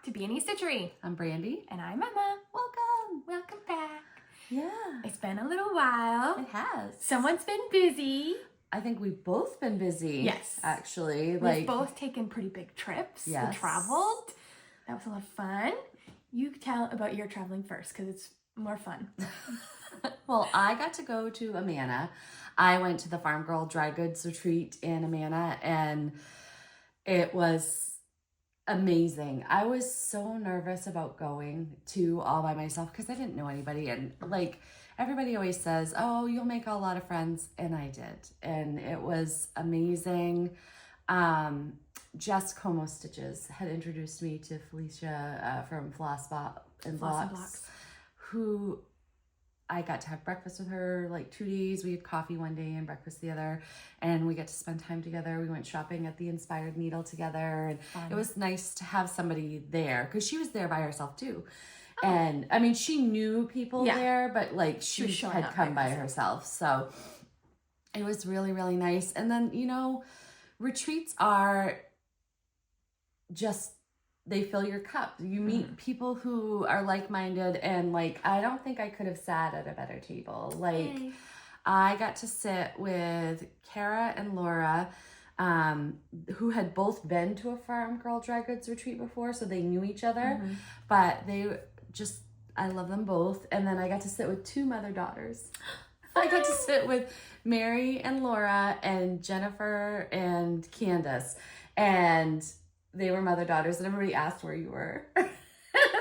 to B&E Stitchery. I'm Brandy. And I'm Emma. Welcome. Welcome back. Yeah. It's been a little while. It has. Someone's been busy. I think we've both been busy. Yes. Actually. We've both taken pretty big trips. Yes. We traveled. That was a lot of fun. You tell about your traveling first because it's more fun. Well, I got to go to Amana. I went to the Farm Girl Dry Goods Retreat in Amana, and it was amazing. I was so nervous about going to all by myself because I didn't know anybody, and like everybody always says, oh, you'll make a lot of friends, and I did, and it was amazing. Jess Como Stitches had introduced me to Felicia from Flosstube and Blocks, who I got to have breakfast with her like 2 days. We had coffee one day and breakfast the other, and we got to spend time together. We went shopping at the Inspired Needle together, and it was nice to have somebody there because she was there by herself too. Oh. And I mean, she knew people there, but like she had come by herself. So it was really, really nice. And then, you know, retreats are just, they fill your cup. You meet people who are like-minded, and like, I don't think I could have sat at a better table. Like, I got to sit with Kara and Laura, who had both been to a Farm Girl Dry Goods retreat before, so they knew each other, but they just, I love them both. And then I got to sit with two mother-daughters. I got to sit with Mary and Laura and Jennifer and Candace, and they were mother-daughters, and everybody asked where you were.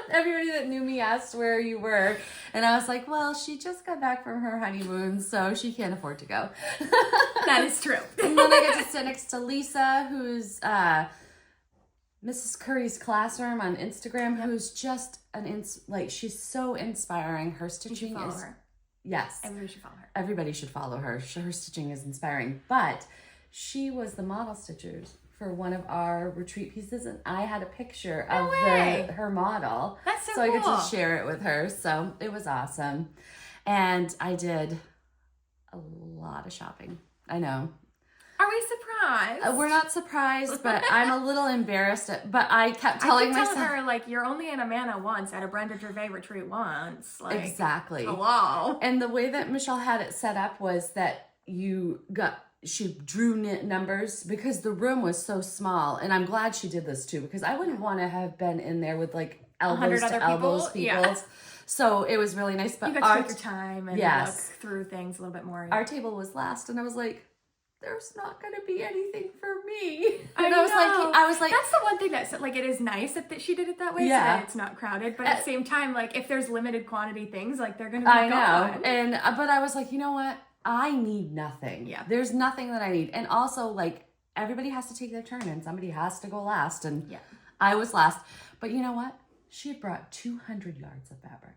Everybody that knew me asked where you were. And I was like, well, she just got back from her honeymoon, so she can't afford to go. That is true. And then I get to sit next to Lisa, who's Mrs. Curry's Classroom on Instagram, who's just she's so inspiring. Her stitching you should follow her. Yes. Everybody should follow her. Everybody should follow her. Her stitching is inspiring. But she was the model stitcher for one of our retreat pieces, and I had a picture of her model. That's so cool. I got to share it with her, so it was awesome. And I did a lot of shopping. I know. Are we surprised? We're not surprised, but I'm a little embarrassed. But I kept telling myself, her, like, you're only in Amana once, at a Brenda Gervais retreat once. Like, exactly. Hello. And the way that Michelle had it set up was that she drew numbers because the room was so small. And I'm glad she did this too, because I wouldn't want to have been in there with like elbows to elbows people. Yeah. So it was really nice. But you got to take your time and look through things a little bit more. Our table was last, and I was like, there's not going to be anything for me. And I was like, that's the one thing that's like, it is nice that she did it that way, so that it's not crowded. But at the same time, like, if there's limited quantity things, like, they're going to be gone. I know. But I was like, you know what? I need nothing. Yeah. There's nothing that I need. And also, like, everybody has to take their turn, and somebody has to go last. And I was last. But you know what? She had brought 200 yards of fabric.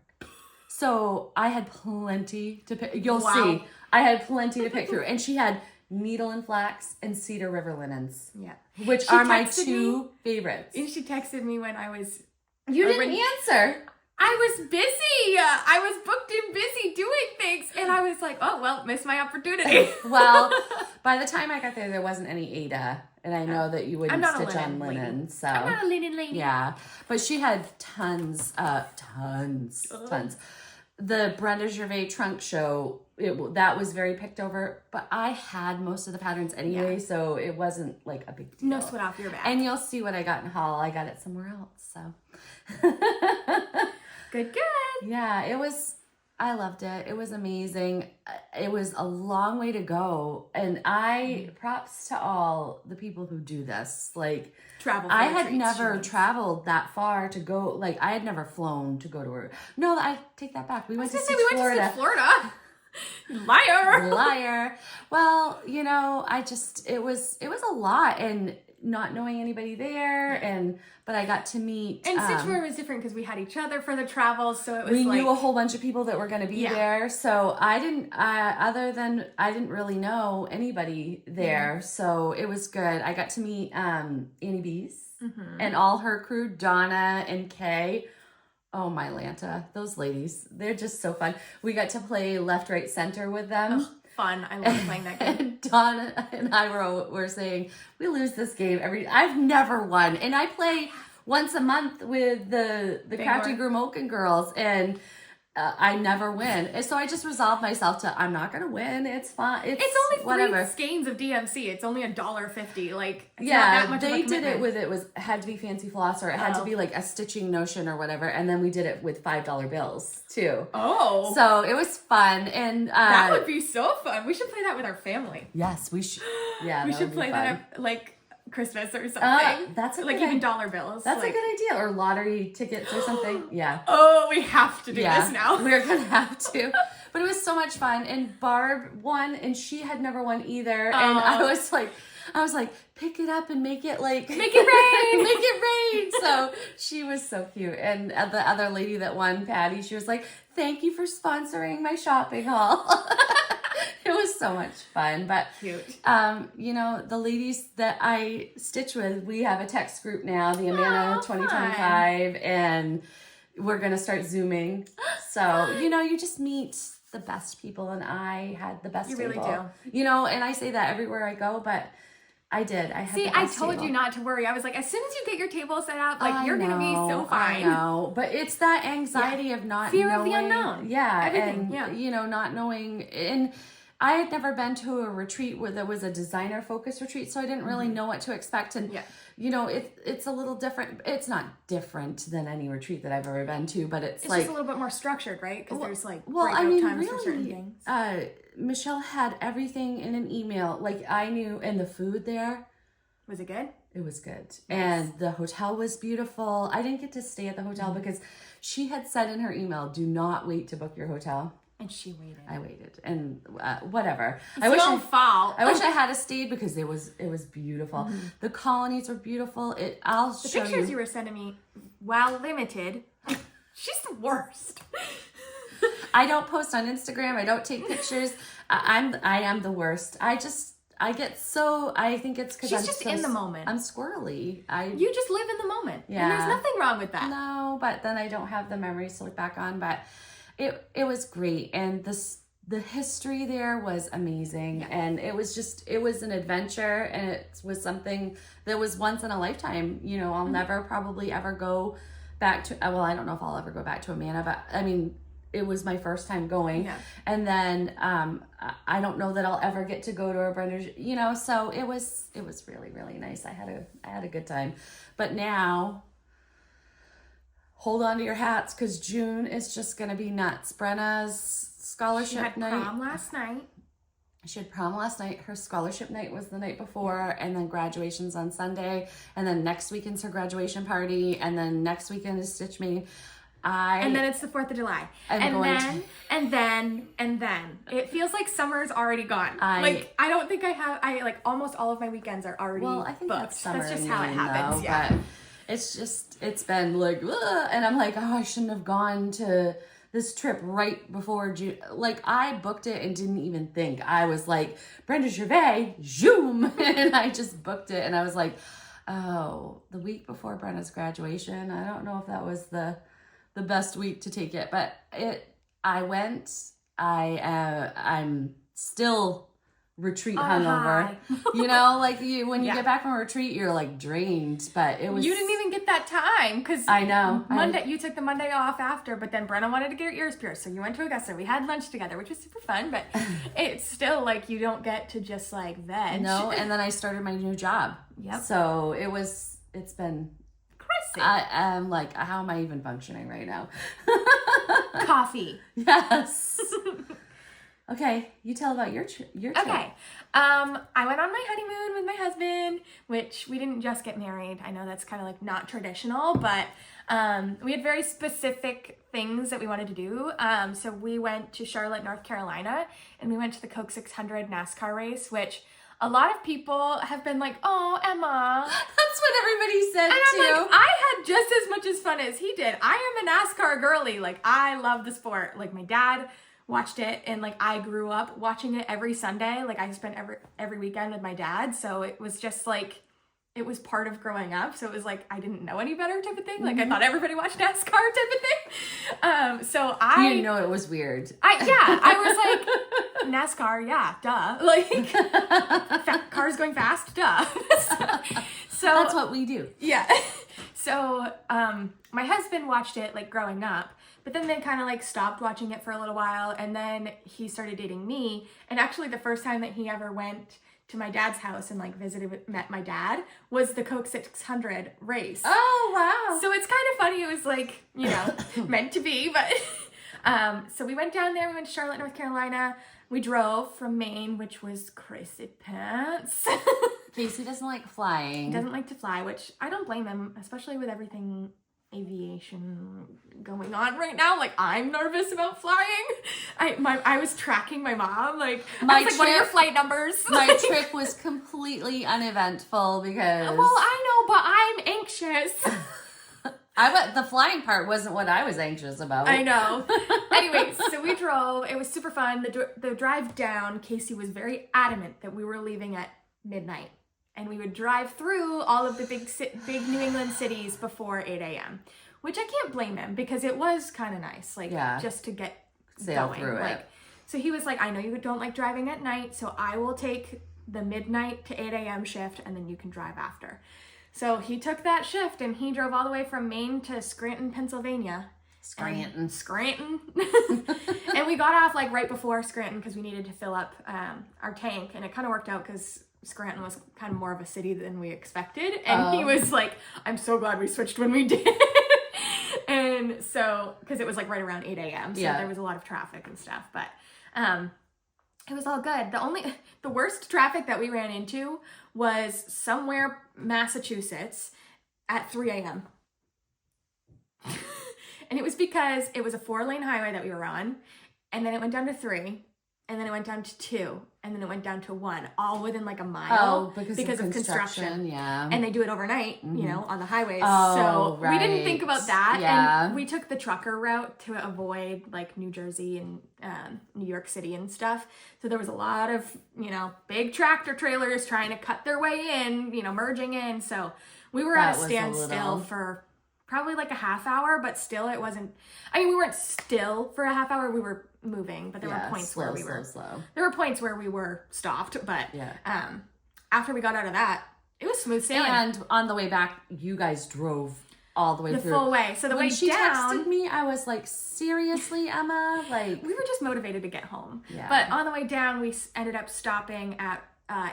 So I had plenty to pick. You'll see. I had plenty to pick through. And she had needle and flax and cedar river linens. Yeah. Which are my two favorites. And she texted me when I was... You didn't answer. I was busy. I was booked and busy doing things. And I was like, oh, well, missed my opportunity. Well, by the time I got there wasn't any Ada. And I know that you wouldn't stitch on linen. So I'm not a linen lady. Yeah. But she had tons. The Brenda Gervais trunk show, that was very picked over. But I had most of the patterns anyway, so it wasn't like a big deal. No sweat off your back. And you'll see what I got in haul. I got it somewhere else, so... Good. Yeah, I loved it. It was amazing. It was a long way to go. And props to all the people who do this. Like, I had never traveled that far to go. Like, I had never flown to go to her. No, I take that back. We went to Florida. Liar. Well, you know, it was a lot. And not knowing anybody there, but I got to meet. And Stitchwear was different because we had each other for the travels, so it was we knew a whole bunch of people that were going to be there. So I didn't really know anybody there, so it was good. I got to meet Annie Bees and all her crew, Donna and Kay. Oh my Lanta, those ladies, they're just so fun. We got to play left, right, center with them. Fun. I love playing that game. And Donna and I were saying, we lose this game I've never won. And I play once a month with the Crafty Grimalkin girls, and I never win. And so I just resolved myself to, I'm not going to win. It's fine. It's only whatever. 3 skeins of DMC. It's only $1.50. Like, it's yeah, not that much they of a did it with, had to be fancy floss, or it had to be like a stitching notion or whatever. And then we did it with $5 bills too. Oh. So it was fun. And that would be so fun. We should play that with our family. Yes, we should. Yeah, we should play that at like Christmas or something. That's a like even dollar bills. That's a good idea, or lottery tickets or something. Yeah. Oh, we have to do this now. We're gonna have to. But it was so much fun, and Barb won, and she had never won either. And I was like, pick it up and make it rain, make it rain. So she was so cute, and the other lady that won, Patty, she was like, thank you for sponsoring my shopping haul. It was so much fun. But cute. You know, the ladies that I stitch with, we have a text group now, the Amanda 2025, and we're gonna start Zooming. So, you know, you just meet the best people, and I had the best table. You really do. You know, and I say that everywhere I go, but I did. I had the best I told table. you not to worry. I was like, as soon as you get your table set up, like, you're going to be so fine. I know, but it's that anxiety of not Fear knowing. of the unknown. Yeah, everything. And, you know, not knowing. And I had never been to a retreat where there was a designer focused retreat, so I didn't really know what to expect. And, you know, it's a little different. It's not different than any retreat that I've ever been to, but it's like, just a little bit more structured, right? Because there's like times for certain things. Michelle had everything in an email. Like, I knew, and the food there. Was it good? It was good. Yes. And the hotel was beautiful. I didn't get to stay at the hotel because she had said in her email, do not wait to book your hotel. And she waited. I waited, and whatever. It's your own fault. I wish I had stayed because it was beautiful. Mm-hmm. The colonies were beautiful. I'll show you. The pictures you were sending me, while limited, she's the worst. I don't post on Instagram. I don't take pictures. I am the worst. I get so, I think it's because she's just in the moment. I'm squirrely. You just live in the moment. Yeah. And there's nothing wrong with that. No, but then I don't have the memories to look back on. But it was great. And the history there was amazing. Yeah. And it was an adventure. And it was something that was once in a lifetime. You know, I'll never probably ever go back to, well, I don't know if I'll ever go back to Amana, but I mean, it was my first time going. Yeah. And then I don't know that I'll ever get to go to a Brenda's, you know, so it was really, really nice. I had a good time. But now, hold on to your hats, because June is just going to be nuts. Brenna's scholarship night. She had prom last night. She had prom last night. Her scholarship night was the night before, and then graduation's on Sunday. And then next weekend's her graduation party, and then next weekend is Stitch Made. And then it's the 4th of July. And then. It feels like summer's already gone. I don't think almost all of my weekends are already I think booked. That's just how it happens. But it's been like, ugh, and I'm like, oh, I shouldn't have gone to this trip right before June. Like, I booked it and didn't even think. I was like, Brenda Gervais, zoom. And I just booked it, and I was like, oh, the week before Brenda's graduation. I don't know if that was the best week to take it, but I went. I'm still retreat hungover. You know, like when you get back from a retreat, you're like drained. But it was. You didn't even get that time because I know Monday. You took the Monday off after, but then Brenna wanted to get her ears pierced, so you went to Augusta. We had lunch together, which was super fun. But it's still like you don't get to just like veg. No, and then I started my new job. Yep. So it's been. I'm like, how am I even functioning right now? Coffee. Yes. Okay, you tell about your trip. Okay. I went on my honeymoon with my husband, which we didn't just get married. I know that's kind of like not traditional, but we had very specific things that we wanted to do. So we went to Charlotte, North Carolina, and we went to the Coke 600 NASCAR race, which a lot of people have been like, oh, Emma. That's what everybody said, and too. I'm like, I had just as much as fun as he did. I am a NASCAR girly. Like, I love the sport. Like, my dad watched it, and, like, I grew up watching it every Sunday. Like, I spent every weekend with my dad, so it was just, like, it was part of growing up. So it was, like, I didn't know any better type of thing. Like, I thought everybody watched NASCAR type of thing. So I... You didn't know it was weird. I was like... NASCAR, yeah, duh. Like, cars going fast, duh. So that's what we do. Yeah. So So, my husband watched it like growing up, but then they kind of like stopped watching it for a little while, and then he started dating me. And actually, the first time that he ever went to my dad's house and like met my dad was the Coke 600 race. Oh, wow. So it's kind of funny. It was like, you know, meant to be, but so we went down there, we went to Charlotte, North Carolina. We drove from Maine, which was crazy pants. Casey doesn't like flying. He doesn't like to fly, which I don't blame him, especially with everything aviation going on right now. Like, I'm nervous about flying. I was tracking my mom. Like, I was like, what are your flight numbers? My trip was completely uneventful because... Well, I know, but I'm anxious. The flying part wasn't what I was anxious about. I know. Anyways, so we drove. It was super fun. The drive down, Casey was very adamant that we were leaving at midnight. And we would drive through all of the big New England cities before 8 a.m., which I can't blame him because it was kind of nice, like, just to get sail through like, it. So he was like, I know you don't like driving at night, so I will take the midnight to 8 a.m. shift, and then you can drive after. So he took that shift, and he drove all the way from Maine to Scranton, Pennsylvania. Scranton. And we got off like right before Scranton because we needed to fill up our tank, and it kind of worked out because Scranton was kind of more of a city than we expected. And he was like, I'm so glad we switched when we did. And so, because it was like right around 8 a.m. So there was a lot of traffic and stuff, but it was all good. The worst traffic that we ran into was somewhere Massachusetts at 3 a.m. And it was because it was a 4-lane highway that we were on, and then it went down to 3, and then it went down to 2, and then it went down to 1, all within like a mile because of construction. Yeah. And they do it overnight, you know, on the highways. Oh, so we didn't think about that. Yeah. And we took the trucker route to avoid like New Jersey and New York City and stuff. So there was a lot of, you know, big tractor trailers trying to cut their way in, you know, merging in. So we were at a standstill for probably like a half hour, but still it wasn't, I mean, we weren't still for a half hour, we were moving, but there were points where we were slow. There were points where we were stopped, but after we got out of that, it was smooth sailing. And on the way back, you guys drove all the way through. The full way. So the way she down, texted me, I was like, seriously, Emma? Like, we were just motivated to get home. Yeah. But on the way down, we ended up stopping at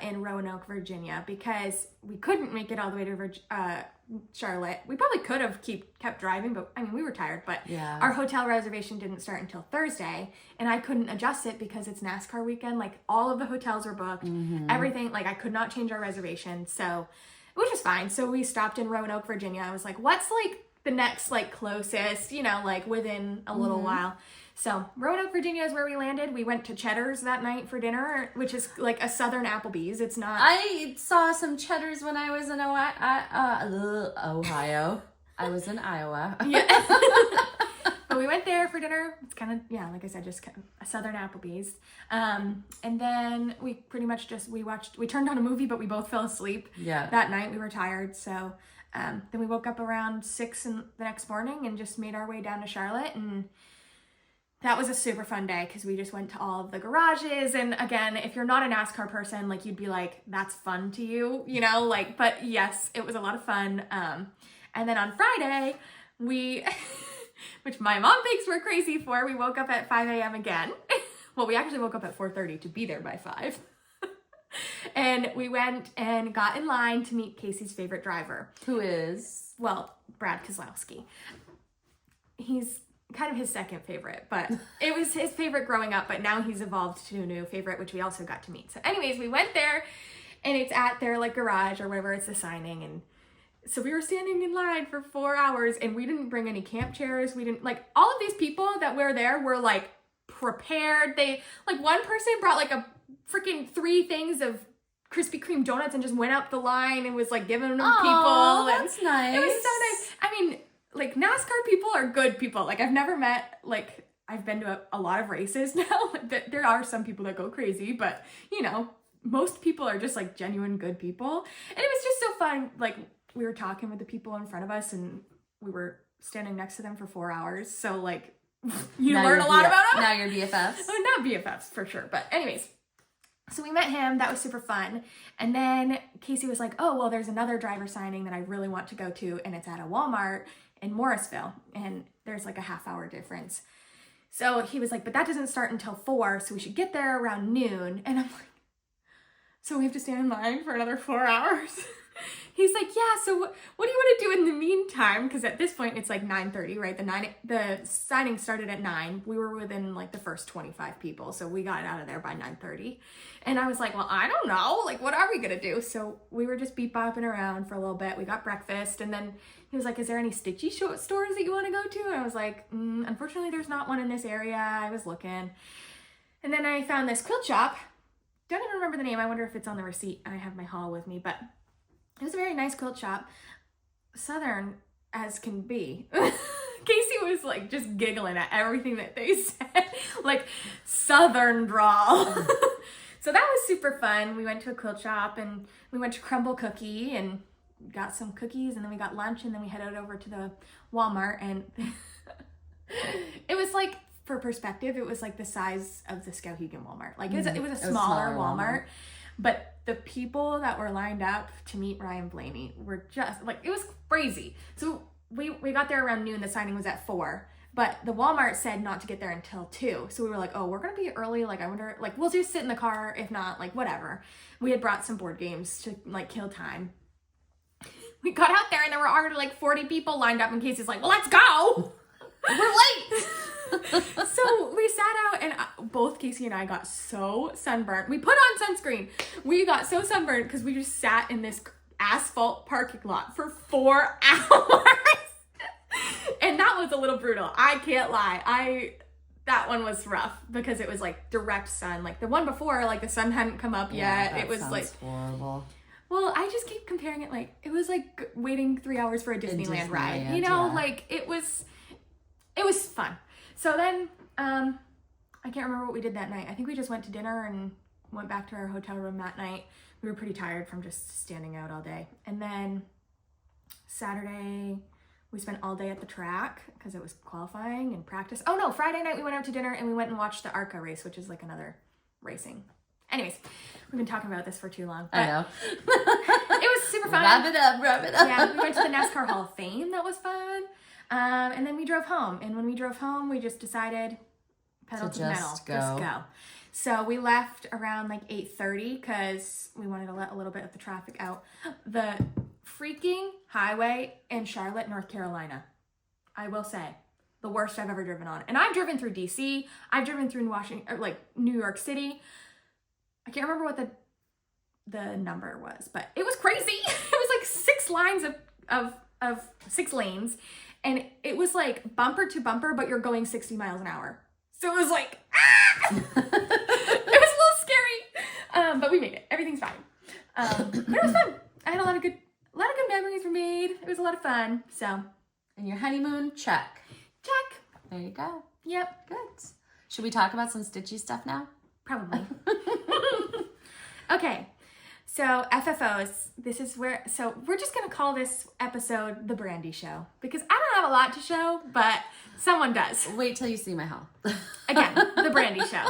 in Roanoke, Virginia, because we couldn't make it all the way to Charlotte. We probably could have kept driving, but I mean, we were tired, but our hotel reservation didn't start until Thursday, and I couldn't adjust it because it's NASCAR weekend. Like, all of the hotels were booked, everything, like, I could not change our reservation, so, which was fine. So we stopped in Roanoke, Virginia. I was like, what's like the next like closest, you know, like within a little while. So Roanoke, Virginia is where we landed. We went to Cheddar's that night for dinner, which is like a southern Applebee's. It's not. I saw some Cheddar's when I was in Ohio. I was in Iowa. Yeah. But we went there for dinner. It's kind of, yeah, like I said, just kind of a southern Applebee's. And then we pretty much we turned on a movie, but we both fell asleep that night. We were tired. So then we woke up around 6 the next morning and just made our way down to Charlotte, and that was a super fun day because we just went to all of the garages. And again, if you're not a NASCAR person, like, you'd be like, that's fun to you, you know, like, but yes, it was a lot of fun. And then on Friday, which my mom thinks we're crazy for, we woke up at 5 a.m. again. Well, we actually woke up at 4:30 to be there by 5. And we went and got in line to meet Casey's favorite driver. Who is? Well, Brad Keselowski. He's kind of his second favorite, but it was his favorite growing up, but now he's evolved to a new favorite, which we also got to meet. So anyways, we went there, and it's at their like garage or whatever, it's the signing, and so we were standing in line for 4 hours, and we didn't bring any camp chairs. We didn't, like, all of these people that were there were like prepared. They, like, one person brought like a freaking 3 things of Krispy Kreme donuts and just went up the line and was like giving them to people. That's nice. It was so nice. I mean, like, NASCAR people are good people. Like, I've never met, like, I've been to a lot of races now. There are some people that go crazy, but, you know, most people are just like genuine good people. And it was just so fun. Like, we were talking with the people in front of us, and we were standing next to them for 4 hours. So, like, you learn a lot about them. Now you're BFFs. Well, not BFFs for sure, but anyways. So we met him. That was super fun. And then Casey was like, oh, well, there's another driver signing that I really want to go to, and it's at a Walmart in Morrisville, and there's like a half-hour difference. So he was like, but that doesn't start until 4, so we should get there around noon. And I'm like, so we have to stand in line for another 4 hours? He's like, yeah, so what do you want to do in the meantime? Because at this point, it's like 9:30, right? The signing started at 9. We were within like the first 25 people, so we got out of there by 9:30. And I was like, well, I don't know. Like, what are we going to do? So we were just beep-bopping around for a little bit. We got breakfast, and then he was like, is there any Stitchy stores that you want to go to? And I was like, unfortunately, there's not one in this area. I was looking. And then I found this quilt shop. Don't even remember the name. I wonder if it's on the receipt. I have my haul with me, but it was a very nice quilt shop. Southern as can be. Casey was like just giggling at everything that they said, like Southern drawl. So that was super fun. We went to a quilt shop and we went to Crumble Cookie and got some cookies, and then we got lunch, and then we headed over to the Walmart, and it was like, for perspective, it was like the size of the Skowhegan Walmart. Like it was a smaller Walmart. But the people that were lined up to meet Ryan Blaney were just like, it was crazy. So we got there around noon. The signing was at 4, but the Walmart said not to get there until 2. So we were like, oh, we're going to be early. Like, I wonder, like, we'll just sit in the car. If not, like, whatever. We had brought some board games to like kill time. We got out there and there were already like 40 people lined up, and Casey's like, well, let's go. We're late. So we sat out, and both Casey and I got so sunburnt. We put on sunscreen. We got so sunburnt because we just sat in this asphalt parking lot for 4 hours. And that was a little brutal. I can't lie. That one was rough because it was like direct sun. Like the one before, like the sun hadn't come up yet. It was like horrible. Well, I just keep comparing it, like it was like waiting 3 hours for a Disneyland ride. You know, like it was fun. So then, I can't remember what we did that night. I think we just went to dinner and went back to our hotel room that night. We were pretty tired from just standing out all day. And then Saturday, we spent all day at the track because it was qualifying and practice. Oh no, Friday night we went out to dinner and we went and watched the ARCA race, which is like another racing. Anyways, we've been talking about this for too long. I know. It was super fun. Wrap it up. Yeah, we went to the NASCAR Hall of Fame. That was fun. And then we drove home. And when we drove home, we just decided pedal to the metal. Just go. So we left around like 8:30 because we wanted to let a little bit of the traffic out. The freaking highway in Charlotte, North Carolina, I will say, the worst I've ever driven on. And I've driven through DC. I've driven through New York City. I can't remember what the number was, but it was crazy. It was like 6 lines of 6 lanes. And it was like bumper to bumper, but you're going 60 miles an hour. So it was like, ah! It was a little scary. But we made it. Everything's fine. But it was fun. I had a lot of good memories were made. It was a lot of fun. So. And your honeymoon, check. There you go. Yep. Good. Should we talk about some Stitchy stuff now? Probably. Okay. So FFOs, so we're just going to call this episode The Brandy Show because I don't have a lot to show, but someone does. Wait till you see my haul. Again, The Brandy Show.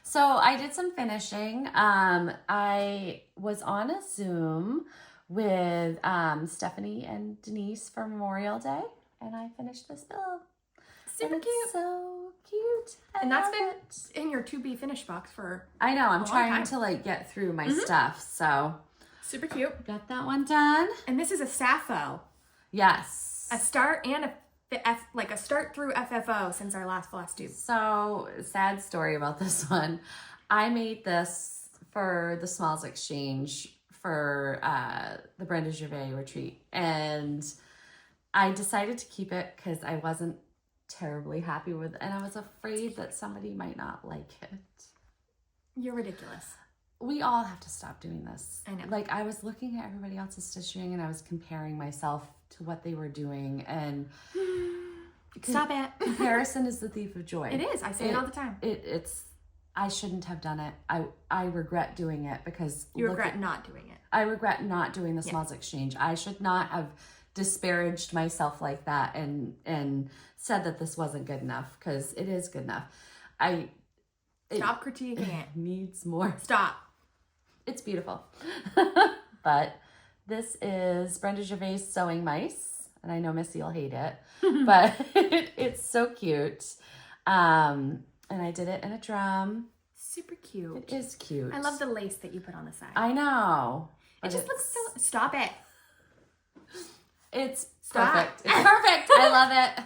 So I did some finishing. I was on a Zoom with Stephanie and Denise for Memorial Day, and I finished this bill. Super cute. So cute. And that's been in your to be finished box for I know. I'm trying time. to like get through my stuff. So super cute. Got that one done. And this is a Sappho. Yes. A start and a start through FFO since our last Flosstube. So sad story about this one. I made this for the Smalls Exchange for the Brenda Gervais retreat, and I decided to keep it because I wasn't terribly happy with it, and I was afraid that somebody might not like it. You're ridiculous. We all have to stop doing this. I know. Like, I was looking at everybody else's stitching and I was comparing myself to what they were doing, and stop it. Comparison is the thief of joy. It is. I say it all the time. It's I shouldn't have done it. I regret doing it because you regret not doing it. I regret not doing the Smalls Exchange. I should not have disparaged myself like that and said that this wasn't good enough, because it is good enough. Stop critiquing it. Needs more. Stop. It's beautiful. But this is Brenda Gervais Sewing Mice. And I know Missy will hate it. But it's so cute. And I did it in a drum. Super cute. It is cute. I love the lace that you put on the side. I know. It just looks so... Stop it. It's Stop. perfect. It's perfect. I love it.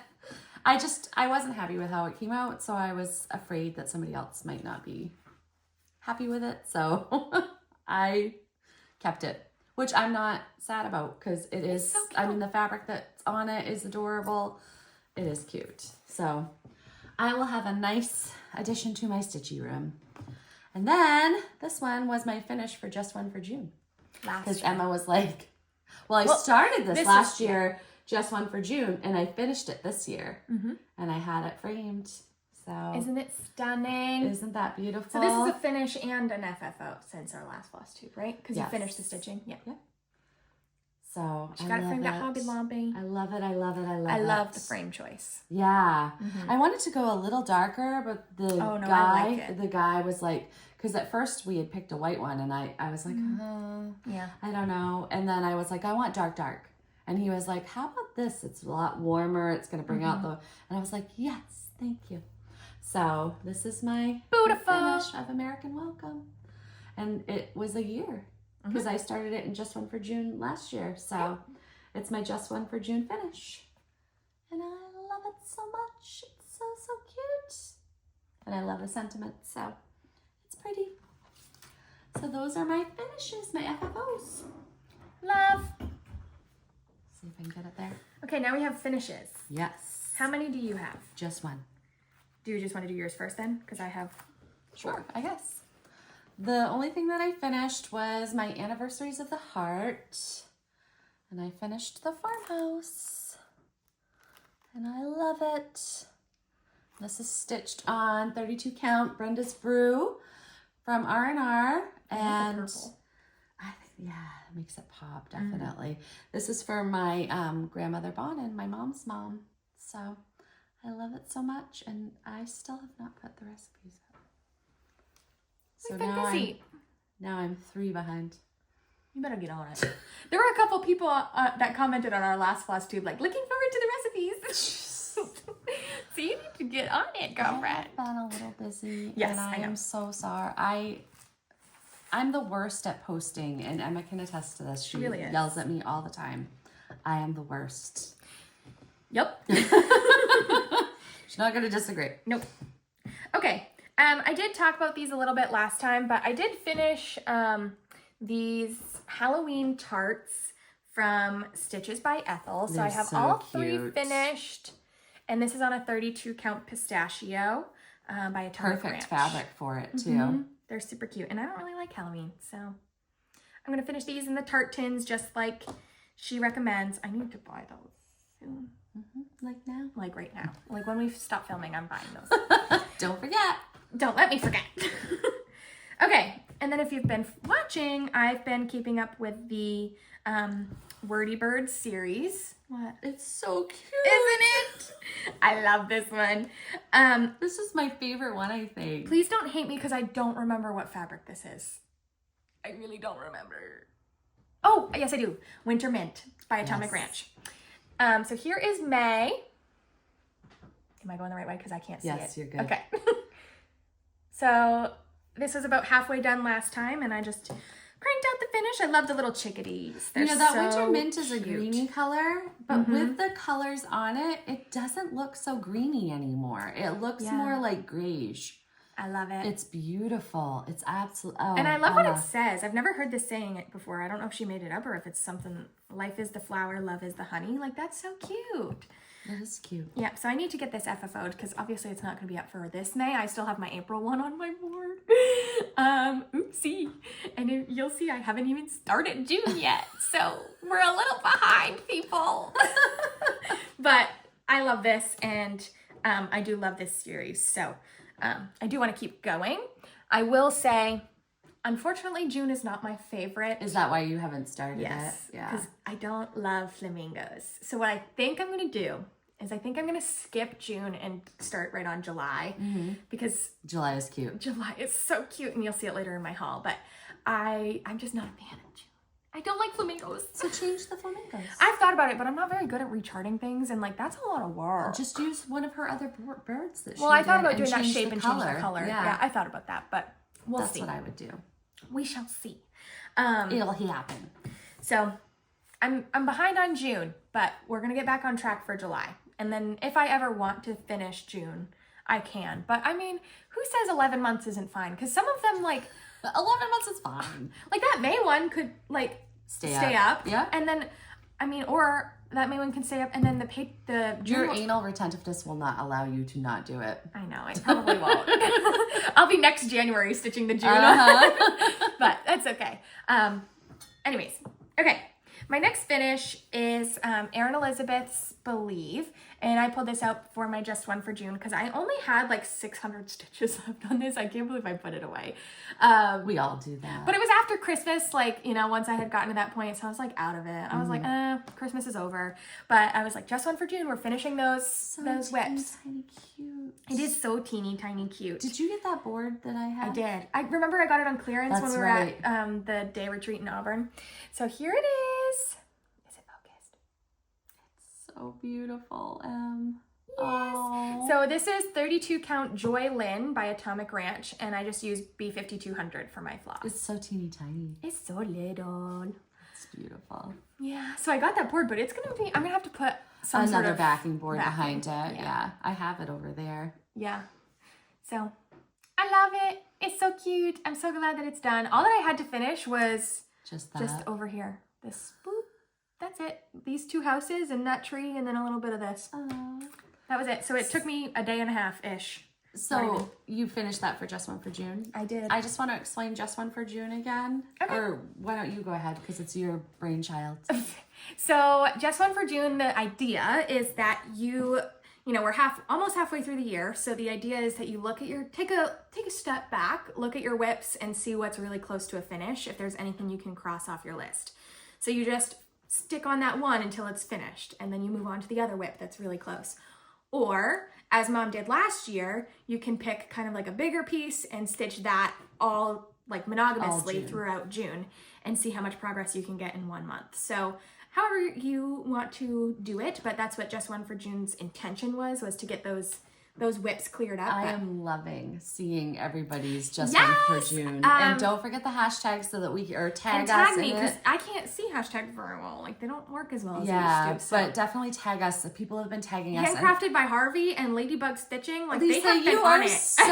I wasn't happy with how it came out, so I was afraid that somebody else might not be happy with it. So I kept it, which I'm not sad about because it is, so I mean, the fabric that's on it is adorable. It is cute. So I will have a nice addition to my stitchy room. And then this one was my finish for Just One for June. Because Emma was like, well, I started this last year, Just One for June, and I finished it this year. And I had it framed. So isn't it stunning? Isn't that beautiful? So this is a finish and an FFO since our last Flosstube, right? Because you Yes. finished the stitching. Yeah. So She got it framed at Hobby Lobby. I love it. I love it. I love it. I love the frame choice. Yeah. I wanted to go a little darker, but the guy was like, because at first we had picked a white one, and I was like, Yeah. I don't know. And then I was like, I want dark, dark. And he was like, how about this? It's a lot warmer. It's going to bring out the... And I was like, yes, thank you. So this is my Beautiful finish of American Welcome. And it was a year because I started it in Just One for June last year. So it's my Just One for June finish. And I love it so much. It's so, so cute. And I love the sentiment. So it's pretty. So those are my finishes, my FFOs. Love. See if I can get it there. Okay, now we have finishes. Yes. How many do you have? Just one. Do you just want to do yours first then? Because I have... Sure, I guess. The only thing that I finished was my Anniversaries of the Heart. And I finished the farmhouse. And I love it. This is stitched on 32 count Brenda's Brew from R&R. And purple. I think, yeah, it makes it pop, definitely. This is for my grandmother Bon, my mom's mom. So I love it so much, and I still have not put the recipes up. So We've been busy. Now I'm 3 behind. You better get on it. There were a couple people that commented on our last Flosstube, like, looking forward to the recipes. So you need to get on it, girlfriend. I've been a little busy. Yes, and I know. am so sorry. I'm the worst at posting, and Emma can attest to this. She really is. yells at me all the time. I am the worst. Yep. She's not going to disagree. Nope. Okay. I did talk about these a little bit last time, but I did finish these Halloween tarts from Stitches by Ethel. So They're I have so all 3 cute. finished. And this is on a 32 count pistachio by Atomic Perfect Ranch. fabric for it, too. They're super cute. And I don't really like Halloween, so I'm going to finish these in the tart tins just like she recommends. I need to buy those soon. Like now? Like right now. Like when we stop filming, I'm buying those. Don't forget. Don't let me forget. Okay, and then if you've been watching, I've been keeping up with the Wordy Birds series. What? It's so cute. Isn't it? I love this one. This is my favorite one, I think. Please don't hate me because I don't remember what fabric this is. I really don't remember. Oh, yes I do. Winter Mint by Atomic Ranch. So here is May. Am I going the right way? Because I can't see it. Yes, you're good. Okay. So this was about halfway done last time, and I just cranked out the finish. I love the little chickadees. They're that so winter mint is a cute. greeny color, but with the colors on it, it doesn't look so greeny anymore. It looks more like grayish. I love it. It's beautiful. It's absolutely. And I love what it says. I've never heard this saying it before. I don't know if she made it up or if it's something. Life is the flower, love is the honey. Like, that's so cute. It is cute. Yeah, so I need to get this FFO'd because obviously it's not going to be up for this May. I still have my April one on my board. Oopsie. And you'll see I haven't even started June yet. So we're a little behind, people. But I love this, and I do love this series. So I do want to keep going. I will say, unfortunately, June is not my favorite. Is that why you haven't started Yes, it? Yeah. because I don't love flamingos. So what I think I'm going to do is I think I'm gonna skip June and start right on July because July is cute. July is so cute, and you'll see it later in my haul. But I'm just not a fan of June. I don't like flamingos. So change the flamingos. I've thought about it, but I'm not very good at recharting things, and like that's a lot of work. Just use one of her other birds that she Well, I thought did about doing that change shape the and color. change the color. Yeah. Yeah, I thought about that, but we'll That's see. what I would do. We shall see. It'll happen. So I'm behind on June, but we're gonna get back on track for July. And then if I ever want to finish June, I can. But I mean, who says 11 months isn't fine? Because some of them 11 months is fine. like that May one could stay up. Yeah. And then, I mean, or that May one can stay up, and then the June Your one, anal retentiveness will not allow you to not do it. I know, I probably won't. I'll be next January stitching the June one. But that's okay. Anyways, okay. My next finish is Erin Elizabeth's Believe, and I pulled this out for my Just One for June because I only had like 600 stitches left on this. I can't believe I put it away. We all do that. But it was after Christmas, like, you know, once I had gotten to that point, so I was like out of it. I was like, Christmas is over. But I was like, Just One for June, we're finishing those whips. Tiny, cute. It is so teeny tiny cute. Did you get that board that I had? I did. I remember I got it on clearance That's when we were right. at the day retreat in Auburn. So here it is. Is it focused? So beautiful, Em. Yes. Aww. So this is 32 count Joy Lynn by Atomic Ranch, and I just used B5200 for my floss. It's so teeny tiny. It's so little. It's beautiful. Yeah. So I got that board, but it's gonna be. I'm gonna have to put some Another sort of backing board backing. behind it. Yeah, I have it over there. Yeah. So I love it. It's so cute. I'm so glad that it's done. All that I had to finish was Just that. just over here. This boop. That's it. These two houses and that tree and then a little bit of this. Aw. That was it. So it took me a day and a half-ish. So you finished that for Just One for June? I did. I just want to explain Just One for June again. Okay. Or why don't you go ahead because it's your brainchild. So Just One for June, the idea is that you know, we're almost halfway through the year. So the idea is that you look at take a step back, look at your whips and see what's really close to a finish. If there's anything you can cross off your list. So you just stick on that one until it's finished. And then you move on to the other whip that's really close. Or, as Mom did last year, you can pick kind of like a bigger piece and stitch that all like monogamously throughout June and see how much progress you can get in 1 month. So however you want to do it, but that's what Just One for June's intention was to get those whips cleared up. I am loving seeing everybody's Just Yes! One for June. And don't forget the hashtag so that we tag us me in because it. I can't see hashtags very well. Like they don't work as well as Yeah, they used to. So. but definitely tag us. People have been tagging us. Handcrafted by Harvey and Ladybug Stitching. Like Lisa, they have been you on are it. so.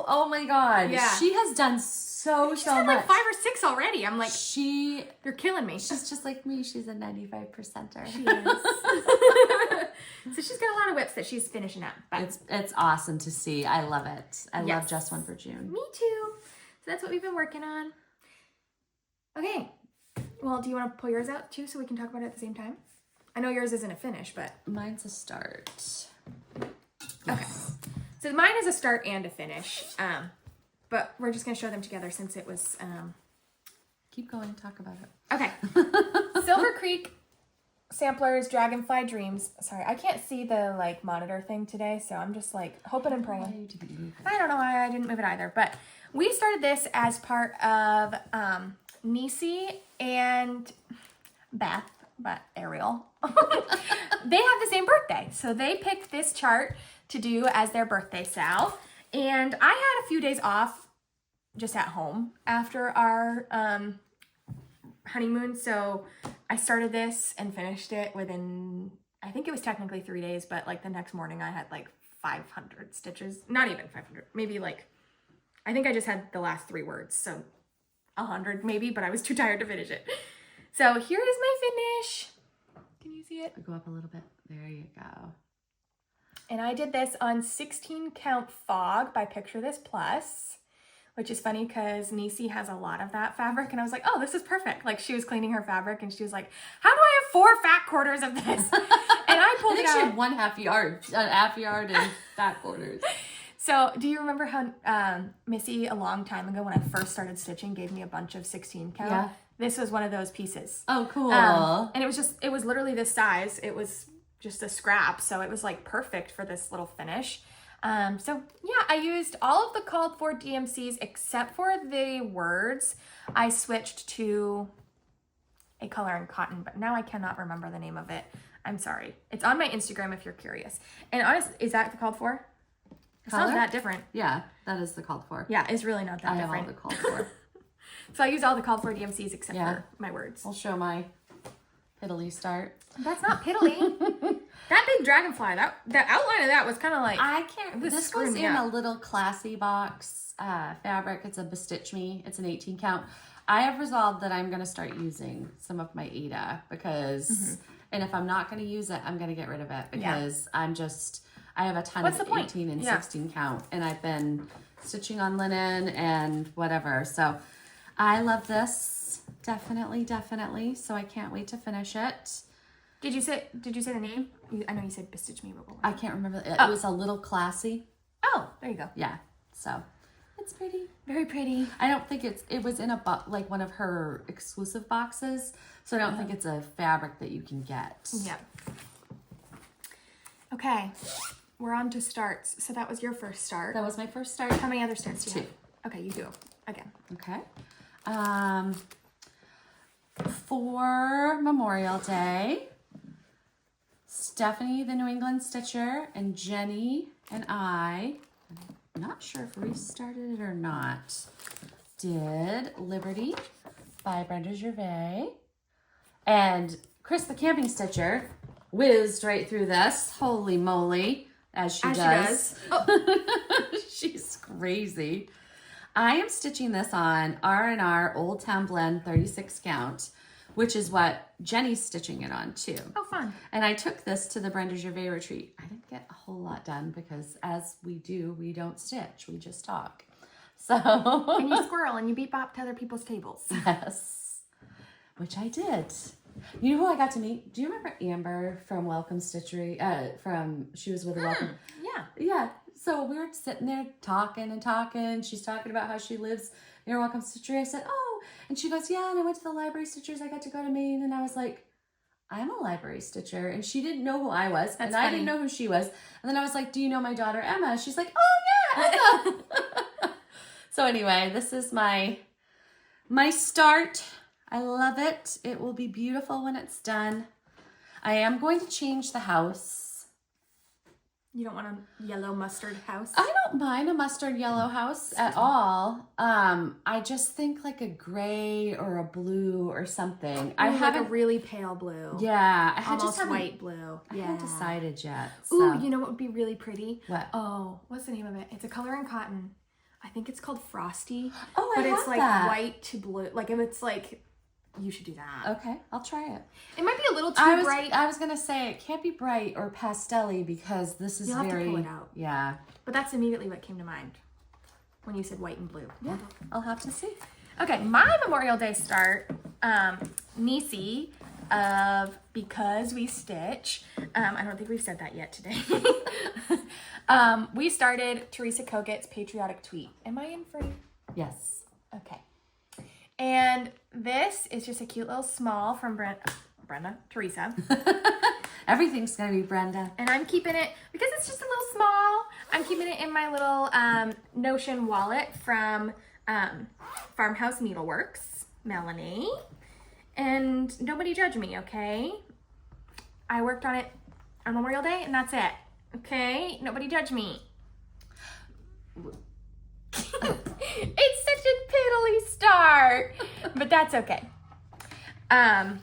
Oh my God. Yeah. She has done so She's had much. like 5 or 6 already. I'm like, She. you're killing me. She's just like me. She's a 95%er. She is. So she's got a lot of whips that she's finishing up. But It's awesome to see. I love it. I love Yes. Just One for June. me too. So that's what we've been working on. Okay. Well, do you want to pull yours out too so we can talk about it at the same time? I know yours isn't a finish, but Mine's a start. okay. So mine is a start and a finish. But we're just gonna show them together since it was Keep going. Talk about it. okay. Silver Creek Samplers Dragonfly Dreams. Sorry, I can't see the like monitor thing today, so I'm just like hoping and praying. Why you didn't move it? I don't know why I didn't move it either, but we started this as part of Nisi and Beth, but Ariel. They have the same birthday, so they picked this chart to do as their birthday salve. And I had a few days off just at home after our honeymoon, so I started this and finished it within, I think it was technically 3 days, but like the next morning I had like 500 stitches. Not even 500, maybe like, I think I just had the last 3 words, so 100 maybe, but I was too tired to finish it. So here is my finish. Can you see it? Go up a little bit. There you go. And I did this on 16 count Fog by Picture This Plus, which is funny because Nisi has a lot of that fabric. And I was like, oh, this is perfect. Like she was cleaning her fabric and she was like, how do I have 4 fat quarters of this? And I pulled I think it she out. had 1/2 yard and fat quarters. So do you remember how Missy a long time ago when I first started stitching gave me a bunch of 16 count? Yeah. This was one of those pieces. Oh, cool. And it was literally this size. It was just a scrap. So it was like perfect for this little finish. So yeah, I used all of the called for DMCs except for the words. I switched to a color in cotton, but now I cannot remember the name of it. I'm sorry. It's on my Instagram if you're curious. And honestly, is that the called for? It's not that different. Yeah, that is the called for. Yeah, it's really not that different. I have all the called for. So I used all the called for DMCs except for my words. I'll show my piddly start. That's not piddly. That big dragonfly, the outline of that was kind of like, I can't, this was in a little classy box fabric. It's a Bestitch Me. It's an 18 count. I have resolved that I'm going to start using some of my Ada because, and if I'm not going to use it, I'm going to get rid of it because I have a ton of 18 and 16 count and I've been stitching on linen and whatever. So I love this. Definitely. So I can't wait to finish it. Did you say the name? I know you said Bestitch Me, but I can't remember. It was a little classy. Oh, there you go. Yeah. So it's pretty. Very pretty. I don't think it was in like one of her exclusive boxes. So I don't think it's a fabric that you can get. Yeah. Okay. We're on to starts. So that was your first start. That was my first start. How many other starts do you 2. have? Okay, you do. Again. Okay. For Memorial Day, Stephanie, the New England Stitcher, and Jenny and I'm not sure if we started it or not, did Liberty by Brenda Gervais. And Chris, the Camping Stitcher, whizzed right through this. Holy moly, as she does. Oh. She's crazy. I am stitching this on R&R Old Town Blend 36 count, which is what Jenny's stitching it on too. Oh, fun. And I took this to the Brenda Gervais retreat. I didn't get a whole lot done because as we do, we don't stitch, we just talk. So. And you squirrel and you beat bop to other people's tables. Yes, which I did. You know who I got to meet? Do you remember Amber from Welcome Stitchery? She was with the Welcome. Yeah. Yeah. So we were sitting there talking. She's talking about how she lives near Welcome Stitchery. I said, oh, and she goes, yeah, and I went to the library stitchers. I got to go to Maine. And I was like, I'm a library stitcher. And she didn't know who I was. That's and funny. I didn't know who she was. And then I was like, do you know my daughter, Emma? She's like, oh, yeah, Emma. So anyway, this is my start. I love it. It will be beautiful when it's done. I am going to change the house. You don't want a yellow mustard house? I don't mind a mustard yellow house at all. I just think like a gray or a blue or something. I have like a really pale blue. Yeah, I almost just haven't white blue. I haven't decided yet. So. So. Ooh, you know what would be really pretty? What? Oh, what's the name of it? It's a color in cotton. I think it's called Frosty. Oh, but I it's have like that. White to blue. Like if it's like, you should do that. Okay, I'll try it. It might be a little too bright. I was gonna say it can't be bright or pastel-y because this is You'll very. have to pull it out. Yeah. But that's immediately what came to mind when you said white and blue. Yeah, I'll have to see. Okay, my Memorial Day start, Nisi of Because We Stitch. I don't think we've said that yet today. We started Teresa Koket's patriotic tweet. Am I in frame? Yes. Okay. And this is just a cute little small from Teresa. Everything's gonna be Brenda. And I'm keeping it, because it's just a little small, I'm keeping it in my little Notion wallet from Farmhouse Needleworks, Melanie. And nobody judge me, okay? I worked on it on Memorial Day, and that's it. Okay? Nobody judge me. It's such a piddly start, but that's okay. I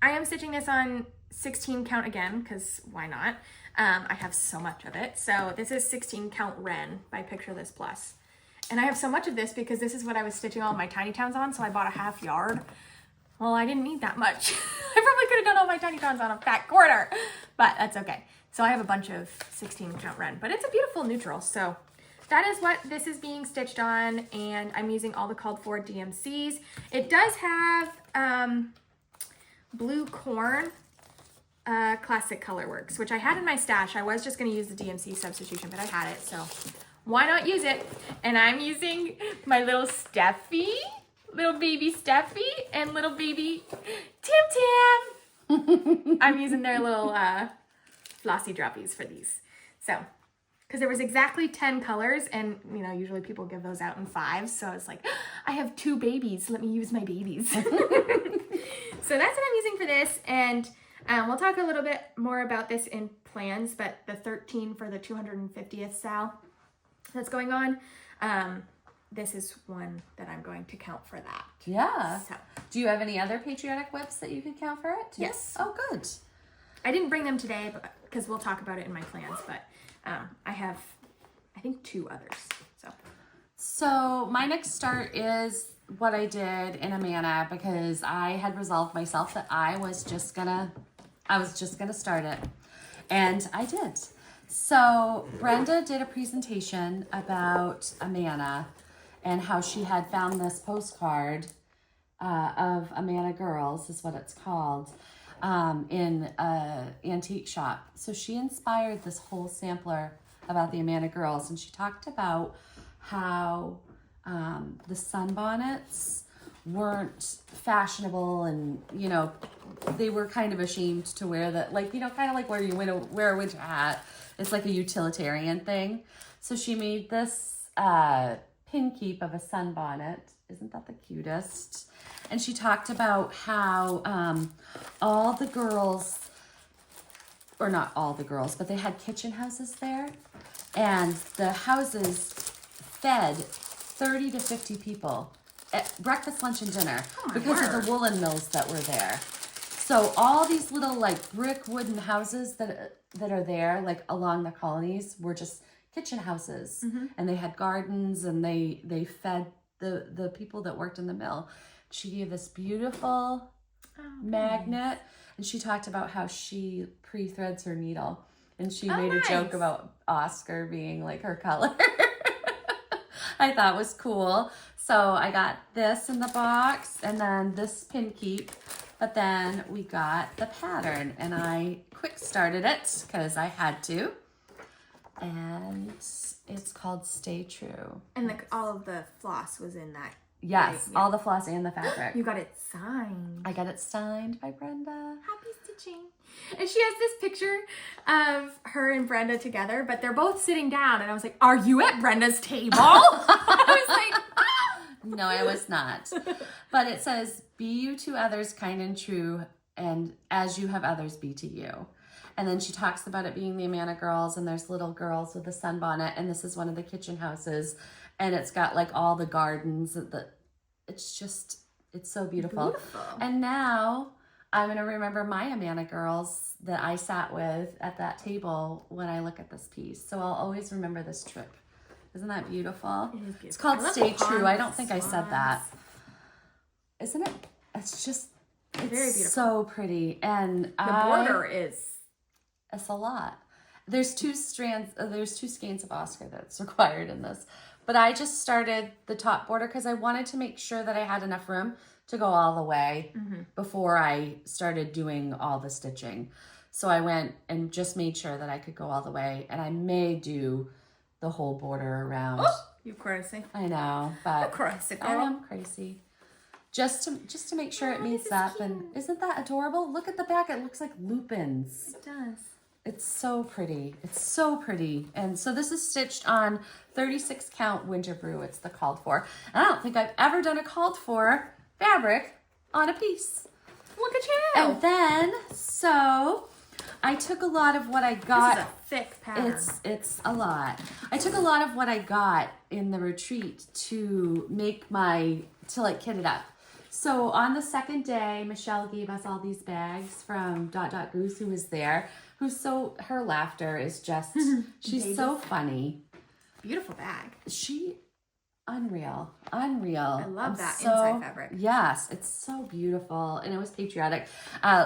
am stitching this on 16 count again, because why not? I have so much of it. So this is 16 count Wren by Picture This Plus. And I have so much of this because this is what I was stitching all my tiny towns on, so I bought a half yard. Well, I didn't need that much. I probably could have done all my tiny towns on a fat quarter, but that's okay. So I have a bunch of 16 count Wren, but it's a beautiful neutral. So that is what this is being stitched on, and I'm using all the called for DMCs. It does have Blue Corn Classic Colorworks, which I had in my stash. I was just going to use the DMC substitution, but I had it, so why not use it? And I'm using my little Steffi, little baby Steffi, and little baby Tim Tam. I'm using their little flossy droppies for these. So, because there was exactly 10 colors, and you know, usually people give those out in 5, so I was like, I have 2 babies, let me use my babies. So that's what I'm using for this, and we'll talk a little bit more about this in plans, but the 13 for the 250th Sal that's going on, this is one that I'm going to count for that. Yeah. So. Do you have any other patriotic whips that you could count for it? Yes. Oh, good. I didn't bring them today because we'll talk about it in my plans, but I have, I think, 2 others. So my next start is what I did in Amana, because I had resolved myself that I was just gonna start it, and I did. So Brenda did a presentation about Amana and how she had found this postcard of Amana Girls, is what it's called, in an antique shop. So she inspired this whole sampler about the Amana Girls, and she talked about how the sunbonnets weren't fashionable, and you know, they were kind of ashamed to wear that, like, you know, kind of like where you wear a winter hat. It's like a utilitarian thing. So she made this pin keep of a sunbonnet. Isn't that the cutest? And she talked about how all the girls, or not all the girls, but they had kitchen houses there, and the houses fed 30 to 50 people at breakfast, lunch, and dinner because of the woolen mills that were there. So all these little like brick wooden houses that are there, like along the colonies, were just kitchen houses, and they had gardens, and they fed the people that worked in the mill. She gave this beautiful magnet, and she talked about how she pre-threads her needle, and she made a joke about Oscar being like her color. I thought was cool. So I got this in the box, and then this pin keep, but then we got the pattern, and I quick started it because I had to, and it's called Stay True. And all of the floss was in that. Yes, all the floss and the fabric. You got it signed. I got it signed by Brenda. Happy stitching. And she has this picture of her and Brenda together, but they're both sitting down, and I was like, are you at Brenda's table? I was like, no, I was not. But it says, be you to others kind and true, and as you have others be to you. And then she talks about it being the Amana Girls, and there's little girls with a sunbonnet, and this is one of the kitchen houses, and it's got like all the gardens. It's so beautiful. And now I'm going to remember my Amana Girls that I sat with at that table when I look at this piece. So I'll always remember this trip. Isn't that beautiful? It is beautiful. It's called Stay True. I don't think I said that. Isn't it? It's very beautiful. So pretty. And the border is. It's a lot. There's 2 skeins of Oscar that's required in this. But I just started the top border because I wanted to make sure that I had enough room to go all the way before I started doing all the stitching. So I went and just made sure that I could go all the way, and I may do the whole border around. Oh, you crazy. I know, but crazy girl. I am crazy. Just to make sure it meets up. Cute. And isn't that adorable? Look at the back. It looks like lupins. It does. It's so pretty. It's so pretty. And so this is stitched on 36 count winter brew. It's the called for. And I don't think I've ever done a called for fabric on a piece. Look at you. And then, so I took a lot of what I got. This is a thick pattern. It's a lot. I took a lot of what I got in the retreat to like kit it up. So on the second day, Michelle gave us all these bags from Goose, who was there. Her laughter is just, she's so funny. Beautiful bag. Unreal. I love that inside fabric. Yes, it's so beautiful. And it was patriotic.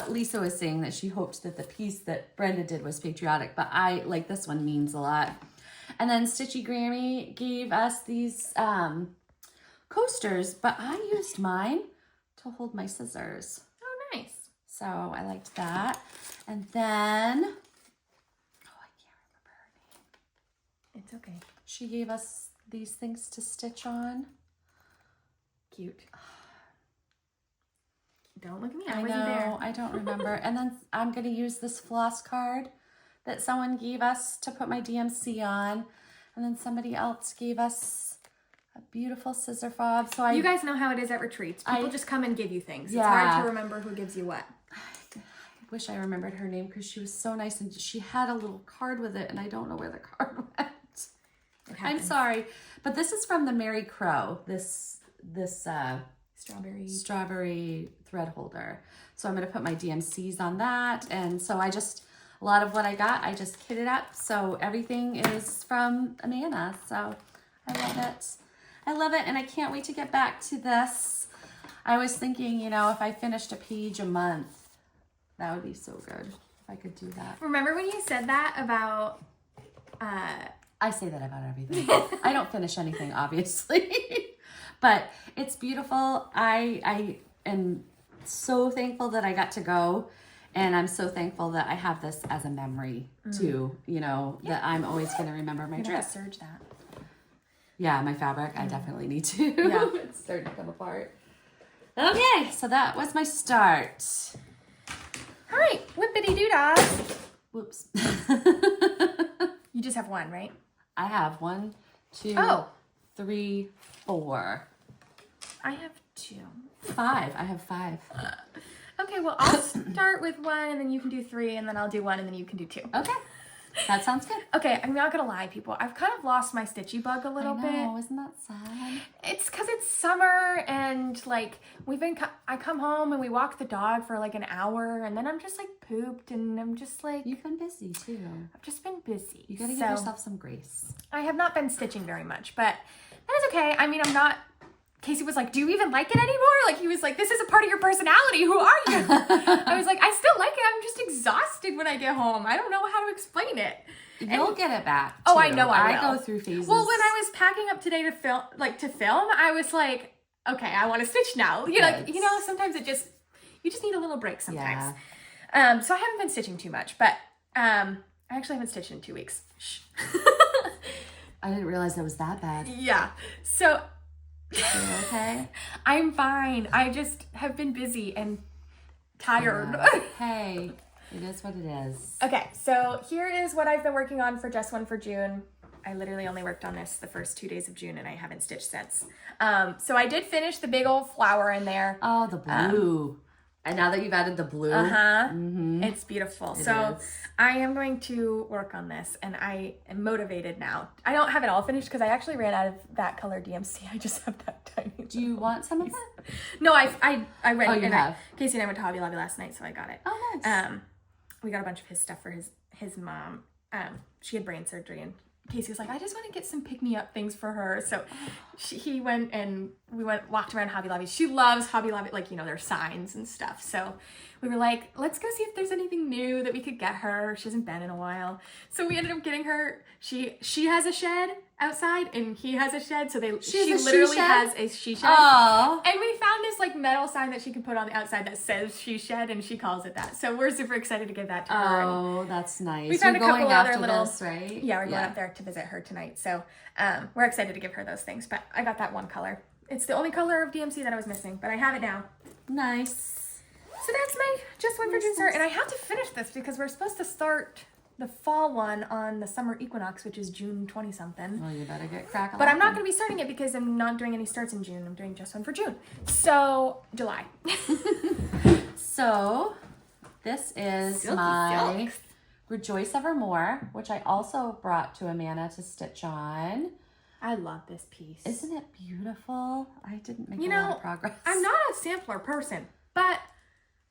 Lisa was saying that she hoped that the piece that Brenda did was patriotic, but this one means a lot. And then Stitchy Grammy gave us these coasters, but I used mine to hold my scissors. Oh, nice. So I liked that. And then, I can't remember her name. It's okay. She gave us these things to stitch on. Cute. Don't look at me. I wasn't there. I don't remember. And then I'm going to use this floss card that someone gave us to put my DMC on. And then somebody else gave us a beautiful scissor fob. So you guys know how it is at retreats. People just come and give you things. Yeah. It's hard to remember who gives you what. I wish I remembered her name because she was so nice and she had a little card with it and I don't know where the card went. I'm sorry, but this is from the Mary Crow. This strawberry thread holder. So I'm going to put my DMCs on that. And so a lot of what I got, I just kitted up. So everything is from Amanda. So I love it. I love it. And I can't wait to get back to this. I was thinking, if I finished a page a month, that would be so good if I could do that. Remember when you said that about, I say that about everything. I don't finish anything, obviously. But it's beautiful. I am so thankful that I got to go. And I'm so thankful that I have this as a memory too, that I'm always going to remember my trip. Serge that. Yeah, my fabric, I definitely need to. Yeah. It's starting to come apart. Okay, so that was my start. All right, whippity doo dah. Whoops. You just have one, right? I have 1, 2, 3, 4. I have 2. 5. I have 5. Okay, well, I'll start with 1, and then you can do 3, and then I'll do 1, and then you can do 2. Okay. That sounds good. Okay, I'm not gonna lie, people. I've kind of lost my stitchy bug a little bit. Isn't that sad? It's because it's summer, and like I come home and we walk the dog for like an hour, and then I'm just like pooped, and I'm just like. You've been busy too. I've just been busy. You gotta give yourself some grace. I have not been stitching very much, but that is okay. I mean, I'm not. Casey was like, do you even like it anymore? Like, he was like, this is a part of your personality. Who are you? I was like, I still like it. I'm just exhausted when I get home. I don't know how to explain it. You'll get it back, too. Oh, I know I will. I go through phases. Well, when I was packing up today to film, I was like, okay, I want to stitch now. Sometimes you just need a little break sometimes. Yeah. So I haven't been stitching too much, but I actually haven't stitched in 2 weeks. Shh. I didn't realize that was that bad. Yeah. So... You okay? I'm fine. I just have been busy and tired. Hey, it is what it is. Okay, so here is what I've been working on for Just One for June. I literally only worked on this the first 2 days of June, and I haven't stitched since. So I did finish the big old flower in there. Oh, the blue. And now that you've added the blue. It's beautiful. So I am going to work on this, and I am motivated now. I don't have it all finished because I actually ran out of that color DMC. I just have that tiny. Do you want some of it? No, I went. Oh, you have? Casey and I went to Hobby Lobby last night, so I got it. Oh, nice. We got a bunch of his stuff for his mom. She had brain surgery, and Casey was like, I just want to get some pick-me-up things for her. So he went, and we walked around Hobby Lobby. She loves Hobby Lobby, their signs and stuff. So we were like, let's go see if there's anything new that we could get her. She hasn't been in a while. So we ended up getting her, she has a shed outside, and he has a shed. So she literally has a she shed. Aww. And we found this metal sign that she can put on the outside that says she shed, and she calls it that. So we're super excited to give that to her. Oh, that's nice. We found a couple other little, this, right? Yeah, we're going up there to visit her tonight. So we're excited to give her those things. But I got that one color. It's the only color of DMC that I was missing, but I have it now. Nice. So that's my Just One for June start. And I have to finish this because we're supposed to start the fall one on the summer equinox, which is June 20-something. Well, you better get cracking. But I'm not going to be starting it because I'm not doing any starts in June. I'm doing Just One for June. So, July. So, this is my Rejoice Evermore, which I also brought to Amanda to stitch on. I love this piece. Isn't it beautiful? I didn't make a lot of progress. I'm not a sampler person, but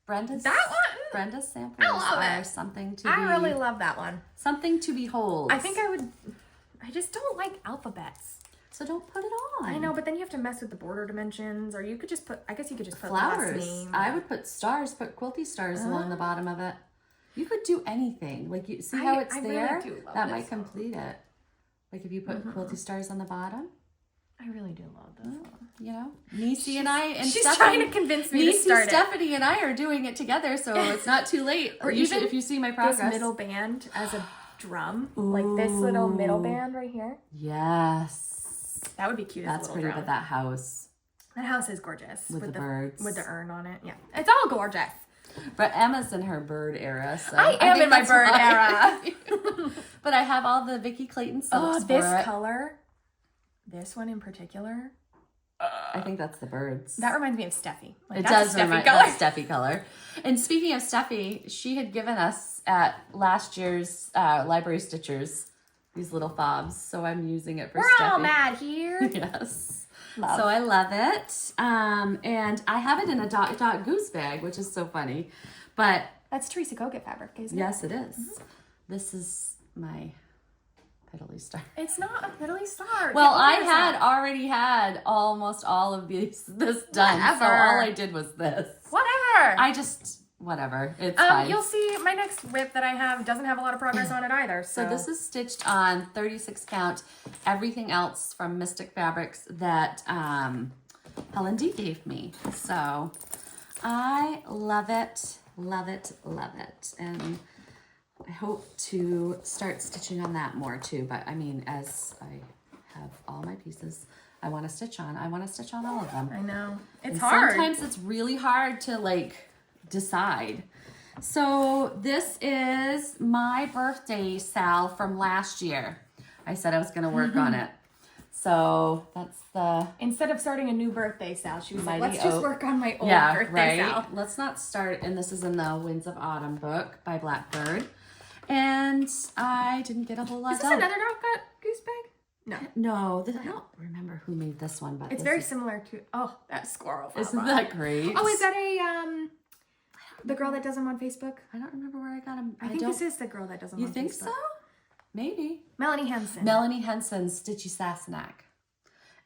Brenda's samplers are something to I really love that one. Something to behold. I just don't like alphabets. So don't put it on. I know, but then you have to mess with the border dimensions, or you could just put, I guess you could just put flowers. The last name. I would put stars, put quilty stars along the bottom of it. You could do anything. Like, you see how it's there? Really that might complete it. Like if you put quilty stars on the bottom. I really do love this one. Nisi and I and she's Stephanie, trying to convince me to start it. Stephanie and I are doing it together, so it's not too late. Or even if you see my progress. This middle band as a drum. Ooh. Like this little middle band right here. Yes. That would be cute. That's as a pretty, drum. but that house. That house is gorgeous. With the birds. With the urn on it. Yeah. It's all gorgeous. But Emma's in her bird era, so I am think in my that's bird why. era. But I have all the Vicky Clayton silks Oh, this for it. color. This one in particular. I think that's the birds. That reminds me of Steffi. Like, It that's does a Steffi remind color. that's Steffi color. And speaking of Steffi, she had given us at last year's Library Stitchers these little fobs, so I'm using it for We're Steffi. all mad here. Yes. Love. So I love it. And I have it in a dot dot goose bag, which is so funny. But That's Teresa Kogut fabric, isn't it? yes, it is. This is my Piddly Star. It's not a piddly star. Well, Get I over had yourself. already had almost all of this done. So Whatever. all I did was this. Whatever. Whatever. It's fine. You'll see my next whip that I have doesn't have a lot of progress on it either. So, So this is stitched on 36 count. Everything else from Mystic Fabrics that Helen D gave me. So I love it, love it, love it. And I hope to start stitching on that more too. But I mean, as I have all my pieces I want to stitch on, I want to stitch on all of them. I know. It's And hard. sometimes it's really hard to like decide. So this is my birthday sal from last year. I said I was going to work on it. So that's the Instead of starting a new birthday sal, she was like, Mighty let's just Oak. work on my old yeah, birthday right. sal. Let's not start. And this is in the Winds of Autumn book by Blackbird. And I didn't get a whole lot Is this done. another dog cut goose bag? No. No, I don't remember who made this one, but It's this very is- similar to, that squirrel. Isn't Papa. that great? Oh, is that the girl that does them on Facebook? I don't remember where I got them. I think this is the girl that does them You on think Facebook. so? Maybe. Melanie Henson. Melanie Henson's Stitchy Sassenach.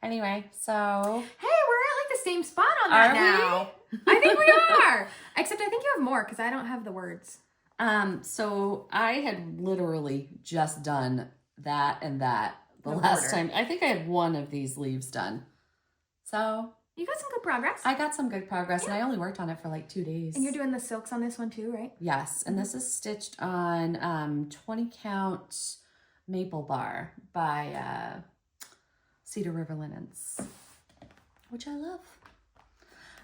Anyway, so Hey, we're at like the same spot on that Are we? now. I think we are. Except I think you have more because I don't have the words. so I had literally just done that and that the No last order. time. I think I had one of these leaves done. So You got some good progress. I got some good progress, and I only worked on it for like 2 days. And you're doing the silks on this one too, right? Yes, and this is stitched on 20 count maple bar by Cedar River Linens, which I love.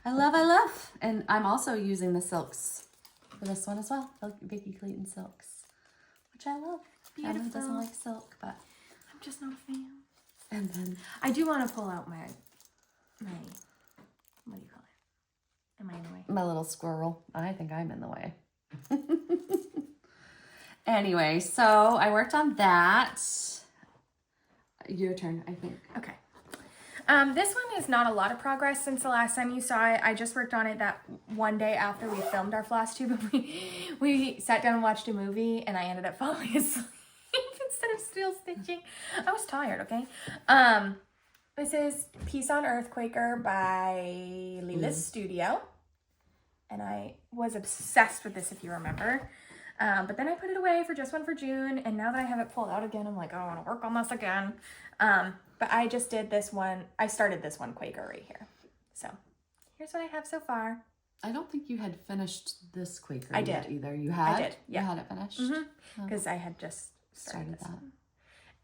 I love. And I'm also using the silks for this one as well, the Vicky Clayton silks, which I love. Emma doesn't Beautiful. like silk, but I'm just not a fan. and then I do want to pull out my what do you call it? Am I in the way? my little squirrel. I think I'm in the way. Anyway, so I worked on that. Your turn, I think. Okay. This one is not a lot of progress since the last time you saw it. I just worked on it that one day after we filmed our Flosstube. We sat down and watched a movie, and I ended up falling asleep instead of still stitching. I was tired, okay? This is Peace on Earth Quaker by Lila's Studio. And I was obsessed with this, if you remember. But then I put it away for just one for June. And now that I have it pulled out again, I'm like, I want to work on this again. But I just did this one. I started this one Quaker right here. So here's what I have so far. I don't think you had finished this Quaker I yet did. either. You had? I did, yeah. You had it finished? Because I had just started this that. one.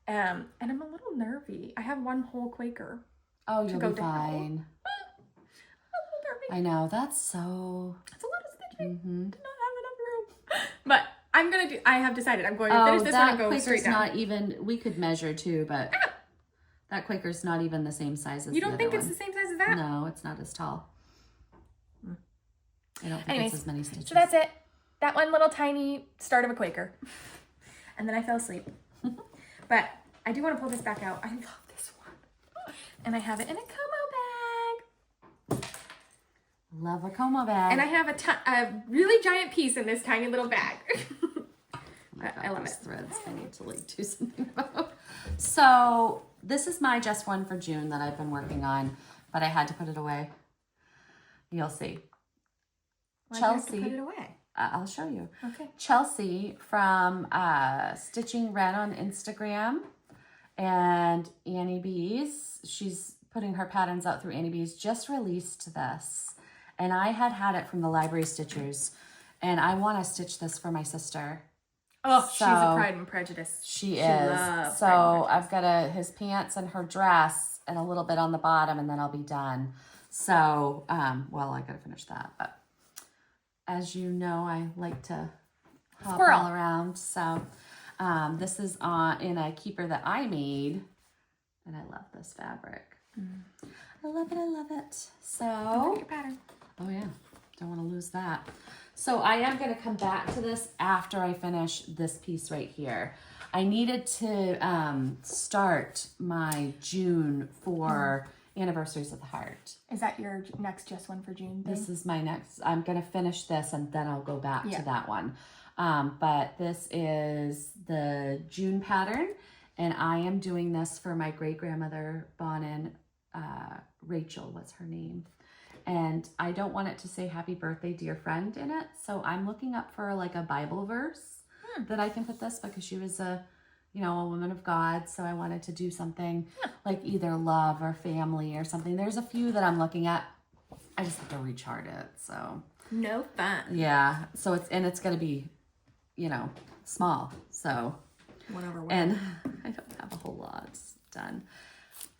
And I'm a little nervy. I have one whole Quaker. Oh, you'll go be to hell. fine. I'm a little nervy. I know, that's so... It's a lot of stitching. Mm-hmm. Did not have enough room. But I'm going to do, I have decided I'm going to finish this one and go straight Quaker's down. not even... We could measure too, but that Quaker's not even the same size as You the don't other think it's one. the same size as that? No, it's not as tall. I don't think Anyways, it's as many stitches. So that's it. That one little tiny start of a Quaker. And then I fell asleep. But I do want to pull this back out. I love this one. And I have it in a Como bag. Love a Como bag. And I have a really giant piece in this tiny little bag. Oh my God, I love those it. threads I need to like do something about. So this is my just one for June that I've been working on, but I had to put it away. You'll see. Why'd you have to Chelsea. put it away? I'll show you. Okay. Chelsea from Stitching Red on Instagram and Annie Bees. She's putting her patterns out through Annie Bees. Just released this. And I had it from the Library Stitchers. And I want to stitch this for my sister. Oh, she's a So- Pride and Prejudice. She is. loves So Pride and Prejudice. I've got his pants and her dress and a little bit on the bottom, and then I'll be done. So, well, I got to finish that. But as you know, I like to hop Squirrel. all around. So this is in a keeper that I made, and I love this fabric. I love it. I love it. So, Don't forget your pattern. oh yeah, don't want to lose that. So I am going to come back to this after I finish this piece right here. I needed to start my June for Anniversaries of the Heart. Is that your next just one for June thing? This is my next. I'm going to finish this and then I'll go back to that one. But this is the June pattern, and I am doing this for my great-grandmother Bonin. Rachel was her name. And I don't want it to say happy birthday, dear friend in it. So I'm looking up for like a Bible verse that I can put this, because she was a woman of God. So I wanted to do something like either love or family or something. There's a few that I'm looking at. I just have to rechart it. So no fun. yeah. So it's going to be, small. So 1/1. and I don't have a whole lot done.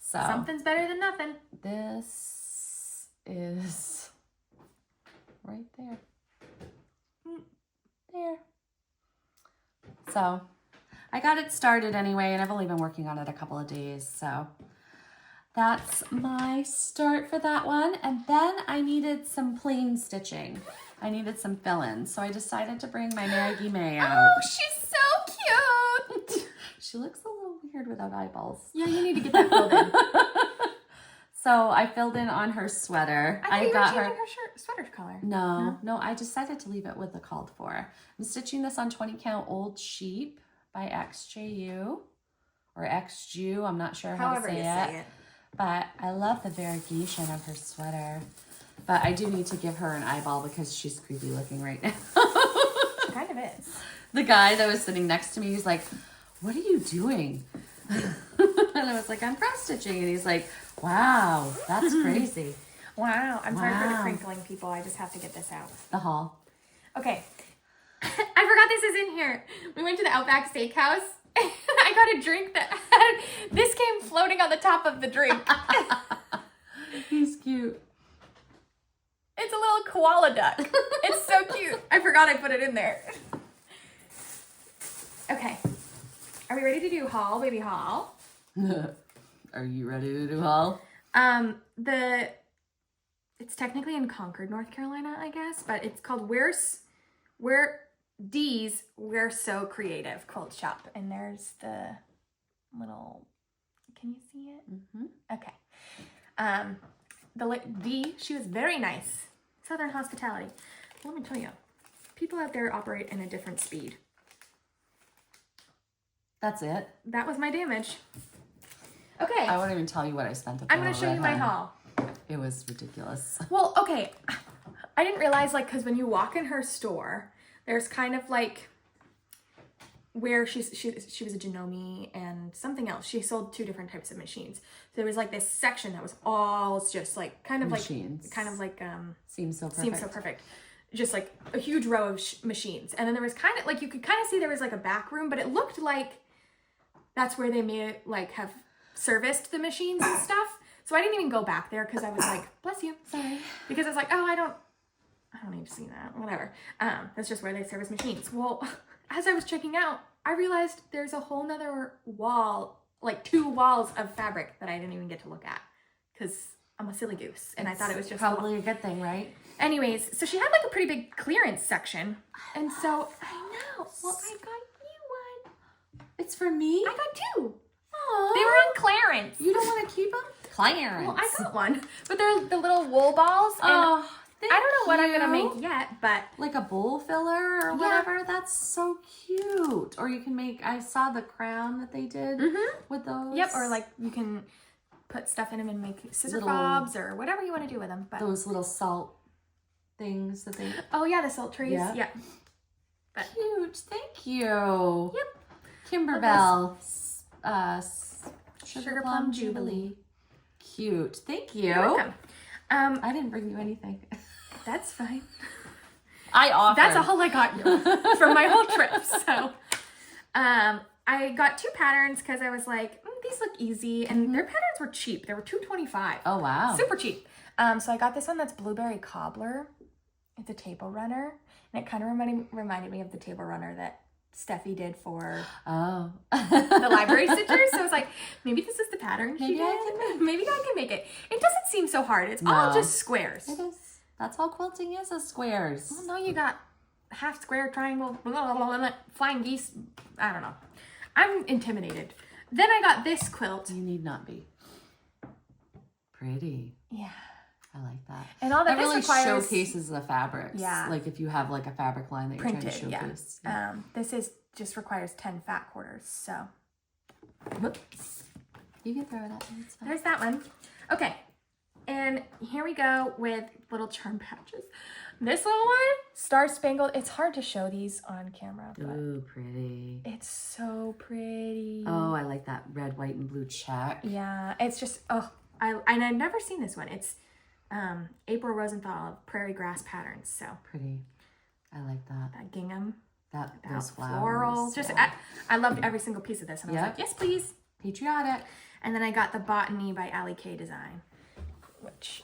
So Something's better than nothing. this is right there. There. So I got it started anyway, and I've only been working on it a couple of days. So that's my start for that one. And then I needed some plain stitching. I needed some fill-ins. So I decided to bring my Maggie May out. Oh, she's so cute. She looks a little weird without eyeballs. Yeah, you need to get that filled in. So I filled in on her sweater. I got her sweater color. No, I decided to leave it with the called for. I'm stitching this on 20 count Old Sheep by XJU or XJU. I'm not sure how to say it. But I love the variegation of her sweater. But I do need to give her an eyeball because she's creepy looking right now. She kind of is. The guy that was sitting next to me, he's like, "What are you doing?" And I was like, "I'm cross stitching." And he's like, "Wow, that's crazy." Wow. I'm sorry for the crinkling, people. I just have to get this out. The haul. Okay. I forgot this is in here. We went to the Outback Steakhouse. And I got a drink that had, this came floating on the top of the drink. He's cute. It's a little koala duck. It's so cute. I forgot I put it in there. Okay. Are we ready to do haul, baby haul? Are you ready to do haul? It's technically in Concord, North Carolina, I guess, but it's called We're So Creative Quilt Shop. And there's the little, can you see it? Mm-hmm. Okay. She was very nice. Southern hospitality. Let me tell you, people out there operate in a different speed. That's it. That was my damage. Okay. I won't even tell you what I spent. I'm going to show you my haul. It was ridiculous. Well, okay. I didn't realize, because when you walk in her store, there's kind of where she was a Janome and something else. She sold 2 different types of machines. So there was this section that was all just machines. Seems so perfect. Just a huge row of machines. And then there was kind of you could kind of see there was a back room, but it looked like that's where they made it have serviced the machines and stuff. So I didn't even go back there because I was like, bless you. Sorry. Because I was like, oh, I don't need to see that. Whatever. That's just where they service machines. Well, as I was checking out, I realized there's a whole nother wall, 2 walls of fabric that I didn't even get to look at because I'm a silly goose. And I thought it was just probably a good thing, right? Anyways, so she had a pretty big clearance section. And so I know. Well, I got you one. It's for me? I got 2. Aww. They were on clearance. You don't want to keep them? Clearance. Well, I got one. But they're the little wool balls. And I don't know what I'm going to make yet, but... Like a bowl filler or whatever? That's so cute. Or you can make... I saw the crown that they did with those. Yep, or you can put stuff in them and make scissor fobs or whatever you want to do with them. But those little salt things that they... Oh, yeah, the salt trays. Yeah. But cute. Thank you. Yep. Kimberbell. Sugar Plum Jubilee. Cute. Thank you. You're welcome. I didn't bring you anything. That's fine. I offered. That's all I got you from my whole trip. So, I got 2 patterns because I was like, these look easy, and their patterns were cheap. They were $2.25. Oh wow, super cheap. So I got this one that's blueberry cobbler, It's a table runner, and it kind of reminded me of the table runner that Steffi did for the library stitchers. So I was like, maybe this is the pattern she did. Maybe I can make it. It doesn't seem so hard. It's all just squares. It is. That's all quilting is squares. Well, no, you got half square, triangle, blah, blah, blah, blah, flying geese. I don't know. I'm intimidated. Then I got this quilt. You need not be. Pretty. Yeah. I like that. And all that it this really requires, showcases the fabrics. Yeah. Like if you have like a fabric line that you're printed, trying to showcase. Yeah. This just requires 10 fat quarters. So, whoops. You can throw it out. There's that one. Okay. And here we go with little charm patches. This little one, Star Spangled. It's hard to show these on camera. But ooh, pretty. it's so pretty. Oh, I like that red, white, and blue check. Yeah. It's just, I've never seen this one. It's April Rosenthal, Prairie Grass Patterns. So pretty. I like that. That gingham. Those flowers. Floral. Just, I loved every single piece of this. And I was like, yes, please. Patriotic. And then I got the Botany by Allie K Design, which,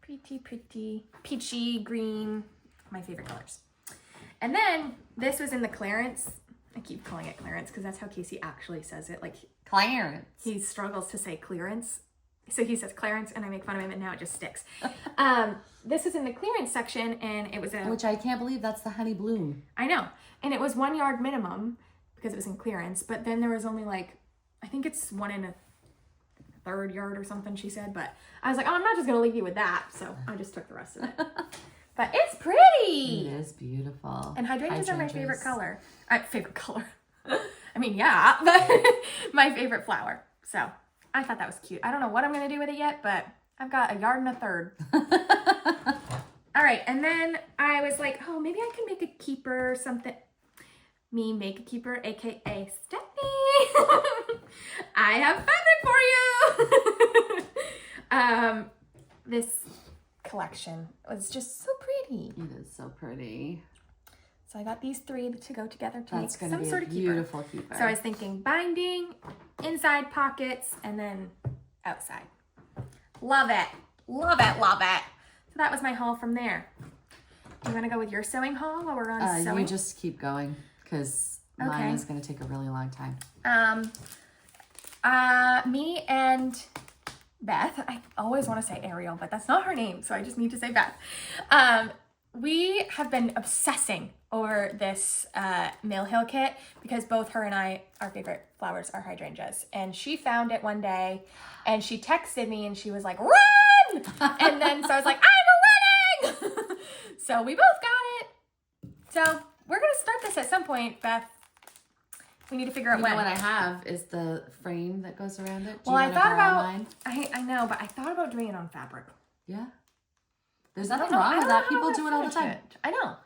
pretty, peachy green, my favorite colors. And then this was in the clearance. I keep calling it clearance because that's how Casey actually says it. Like, clearance. He struggles to say clearance. So he says clearance and I make fun of him and now it just sticks. This is in the clearance section and it was which I can't believe that's the Honey Bloom. I know. And it was 1 yard minimum because it was in clearance. But then there was only like, I think it's 1 1/3 yard or something she said. But I was like, oh, I'm not just going to leave you with that. So I just took the rest of it. But it's pretty. It is beautiful. And hydrangeas are my favorite color. Favorite color. I mean, yeah, but my favorite flower. So I thought that was cute. I don't know what I'm going to do with it yet, but I've got 1 1/3. All right. And then I was like, oh, maybe I can make a keeper or something. Me make a keeper, AKA Stephanie. I have fabric for you. This collection was just so pretty. It is so pretty. So I got these 3 to go together to That's make some sort of beautiful keeper. So I was thinking binding, inside pockets, and then outside. Love it. Love it. Love it. So that was my haul from there. Do you want to go with your sewing haul while we're on sewing? You just keep going because mine is going to take a really long time. Me and Beth, I always want to say Ariel, but that's not her name, so I just need to say Beth. We have been obsessing over this Mill Hill kit because both her and I, our favorite flowers are hydrangeas. And she found it one day and she texted me and she was like, run! And then so I was like, I'm running! So we both got it. So we're going to start this at some point, Beth. We need to figure out when. What I have is the frame that goes around it. Well, I thought about, I know, but I thought about doing it on fabric. Yeah. There's nothing wrong with that. People do it all the time. I know.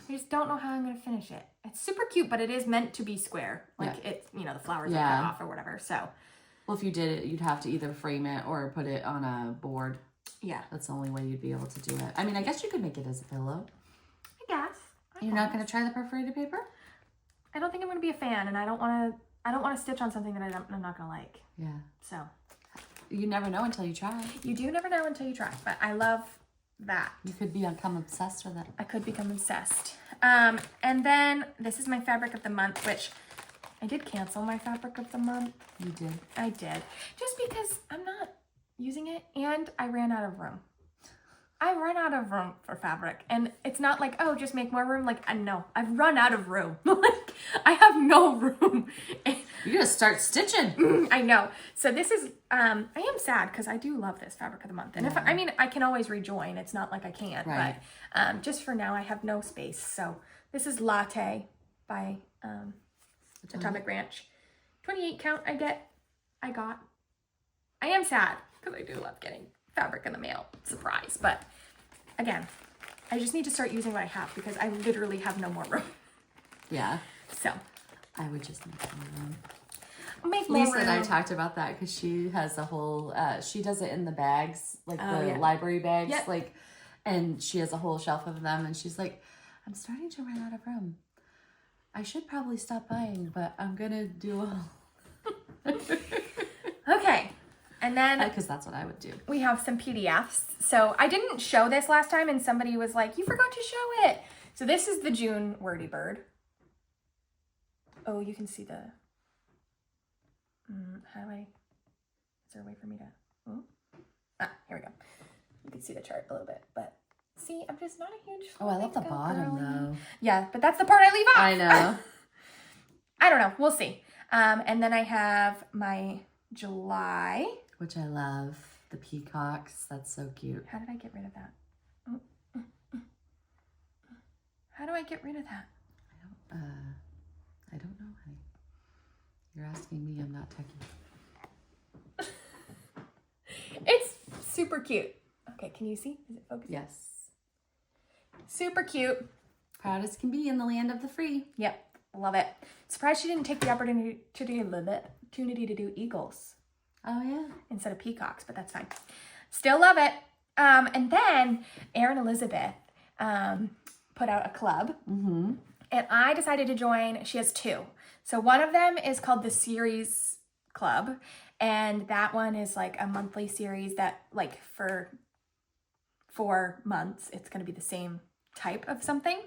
I just don't know how I'm going to finish it. It's super cute, but it is meant to be square. Like it's, the flowers are cut off or whatever. So. Well, if you did it, you'd have to either frame it or put it on a board. Yeah. That's the only way you'd be able to do it. I mean, I guess you could make it as a pillow. I guess. You're not going to try the perforated paper? I don't think I'm going to be a fan, and I don't want to stitch on something that I'm not going to like. Yeah. So. You never know until you try. You do never know until you try, but I love that. You could become obsessed with it. I could become obsessed. And then this is my fabric of the month, which I did cancel my fabric of the month. You did? I did. Just because I'm not using it and I ran out of room. I run out of room for fabric, and it's not like, oh, just make more room. Like, no, I've run out of room. Like, I have no room. You gotta start stitching. I know. So this is, I am sad because I do love this fabric of the month. And I can always rejoin. It's not like I can't, right. But just for now, I have no space. So this is Latte by Atomic Ranch. 28 count I got. I am sad because I do love getting fabric in the mail. Surprise. But again, I just need to start using what I have because I literally have no more room. Yeah. So I would just make more room. Lisa and I talked about that because she has a whole, she does it in the bags, like the library bags, like, and she has a whole shelf of them. And she's like, I'm starting to run out of room. I should probably stop buying, but I'm going to do all. Okay. And then Because that's what I would do. we have some PDFs. So I didn't show this last time and somebody was like, you forgot to show it. So this is the June Wordy Bird. Oh, you can see the, how do I, is there a way for me to, here we go. You can see the chart a little bit, but see, I'm just not a huge Oh, I love the Flamenco bottom girly. though. Yeah, but that's the part I leave off. I know. I don't know. We'll see. And then I have my July. Which I love. The peacocks. That's so cute. How did I get rid of that? How do I get rid of that? I don't know, honey. You're asking me. I'm not techie. It's super cute. Okay, can you see? Is it focusing? Yes. Super cute. Proud as can be in the land of the free. Yep, love it. Surprised she didn't take the opportunity to do eagles Oh, yeah. instead of peacocks, but that's fine. Still love it. And then Erin Elizabeth put out a club, and I decided to join. She has two. So one of them is called the Series Club, and that one is like a monthly series that, like, for 4 months, it's going to be the same type of something.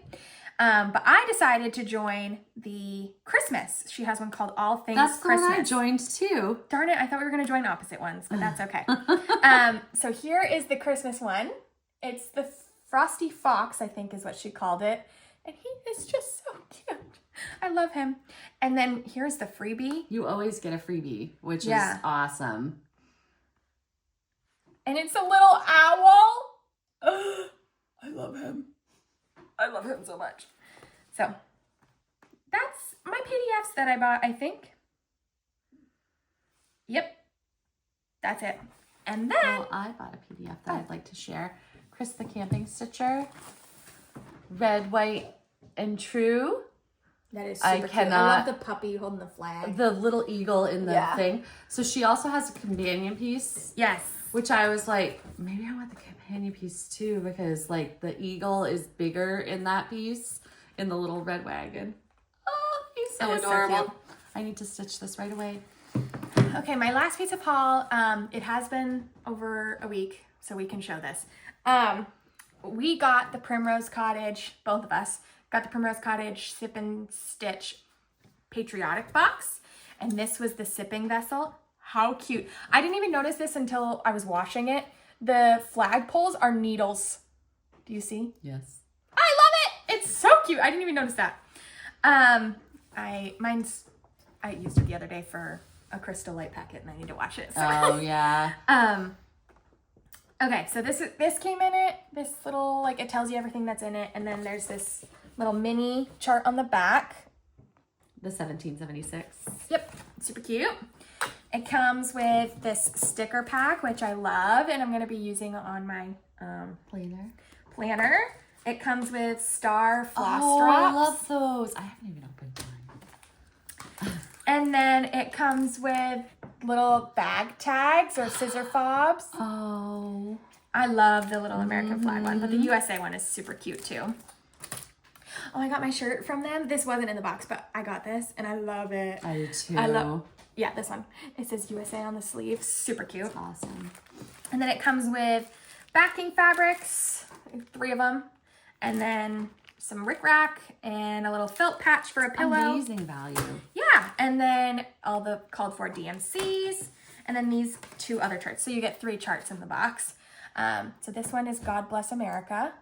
But I decided to join the Christmas. She has one called All Things That's the Christmas. one I joined too. Darn it, I thought we were going to join opposite ones, but that's okay. So here is the Christmas one. It's the Frosty Fox, I think is what she called it. And he is just so cute. I love him. And then here's the freebie. You always get a freebie, which is awesome. And it's a little owl. I love him. I love him so much. So that's my PDFs that I bought, I think. Yep. That's it. And then Well, I bought a PDF that I'd like to share. Chris the Camping Stitcher. Red, white, and true. that is I super cute. I cannot- love the puppy holding the flag. The little eagle in the Yeah. thing. So she also has a companion piece, Yes. which I was like, maybe I want the companion piece too, because like the eagle is bigger in that piece in the little red wagon. Oh, he's so That is so adorable. cute. I need to stitch this right away. Okay, my last piece of haul, it has been over a week, so we can show this. We got the Primrose Cottage, both of us, got the Primrose Cottage Sip and Stitch Patriotic box, and this was the sipping vessel. How cute. I didn't even notice this until I was washing it. The flagpoles are needles. Do you see? Yes. I love it. It's so cute. I didn't even notice that. I used it the other day for a crystal light packet, and I need to wash it. So. Oh yeah. Okay, so this came in it. This little, like, it tells you everything that's in it, and then there's this little mini chart on the back. The 1776. Yep, super cute. It comes with this sticker pack, which I love, and I'm gonna be using on my planner. It comes with star floss drops. I love those. I haven't even opened mine. And then it comes with little bag tags or scissor fobs. Oh. I love the little American flag one, but the USA one is super cute too. Oh, I got my shirt from them. This wasn't in the box, but I got this and I love it. I do too. I love, yeah, this one. It says USA on the sleeve. Super cute. That's awesome. And then it comes with backing fabrics, 3 of them, and then some rickrack and a little felt patch for a pillow. Amazing value. Yeah, and then all the called for DMCs, and then these 2 other charts. So you get 3 charts in the box. So this one is God Bless America.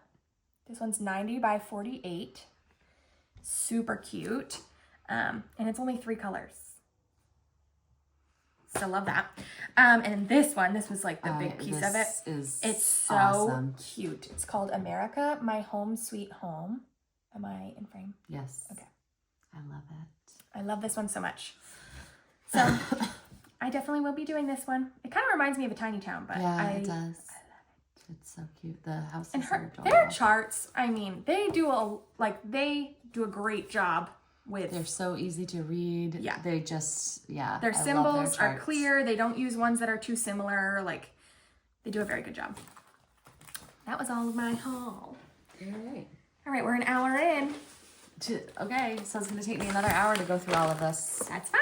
This one's 90 by 48. Super cute. And it's only 3 colors. So love that. And this was like the big piece of it. It's so awesome. cute. It's called America, My Home Sweet Home. Am I in frame? Yes. Okay. I love it. I love this one so much. So I definitely will be doing this one. It kind of reminds me of a tiny town, but Yeah, I it does. love it. It's so cute. The house And is so their adorable. charts, I mean, they do a great job with They're so easy to read. Yeah. They just, their I love symbols their are charts. clear. They don't use ones that are too similar. Like, they do a very good job. That was all of my haul. All right, we're an hour in. Okay, so it's going to take me another hour to go through all of this. That's fine.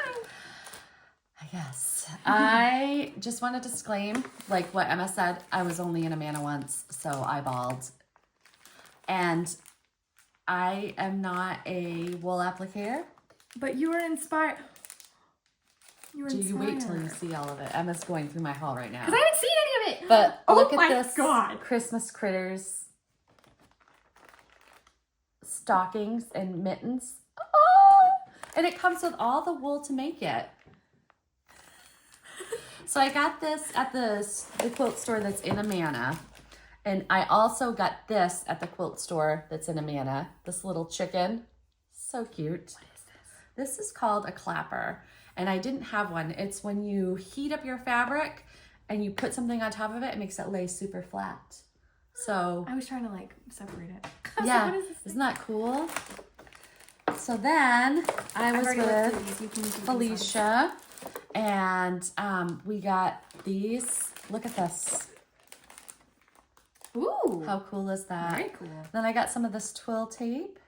Yes. I just want to disclaim, like what Emma said, I was only in Amana once, so I bawled. And I am not a wool applicator. But you were inspired. Do you wait till you see all of it? Emma's going through my haul right now. Because I haven't seen any of it. But look my at this God. Christmas critters stockings and mittens. Oh! And it comes with all the wool to make it. So I got this at the quilt store that's in Amana. And I also got this at the quilt store that's in Amana. This little chicken. So cute. What is this? This is called a clapper. And I didn't have one. It's when you heat up your fabric and you put something on top of it, it makes it lay super flat. So I was trying to like separate it. I was yeah, like, what is this? isn't that cool? So then I was with You can do these Felicia and we got these. Look at this. Ooh. How cool is that? Very cool. Then I got some of this twill tape.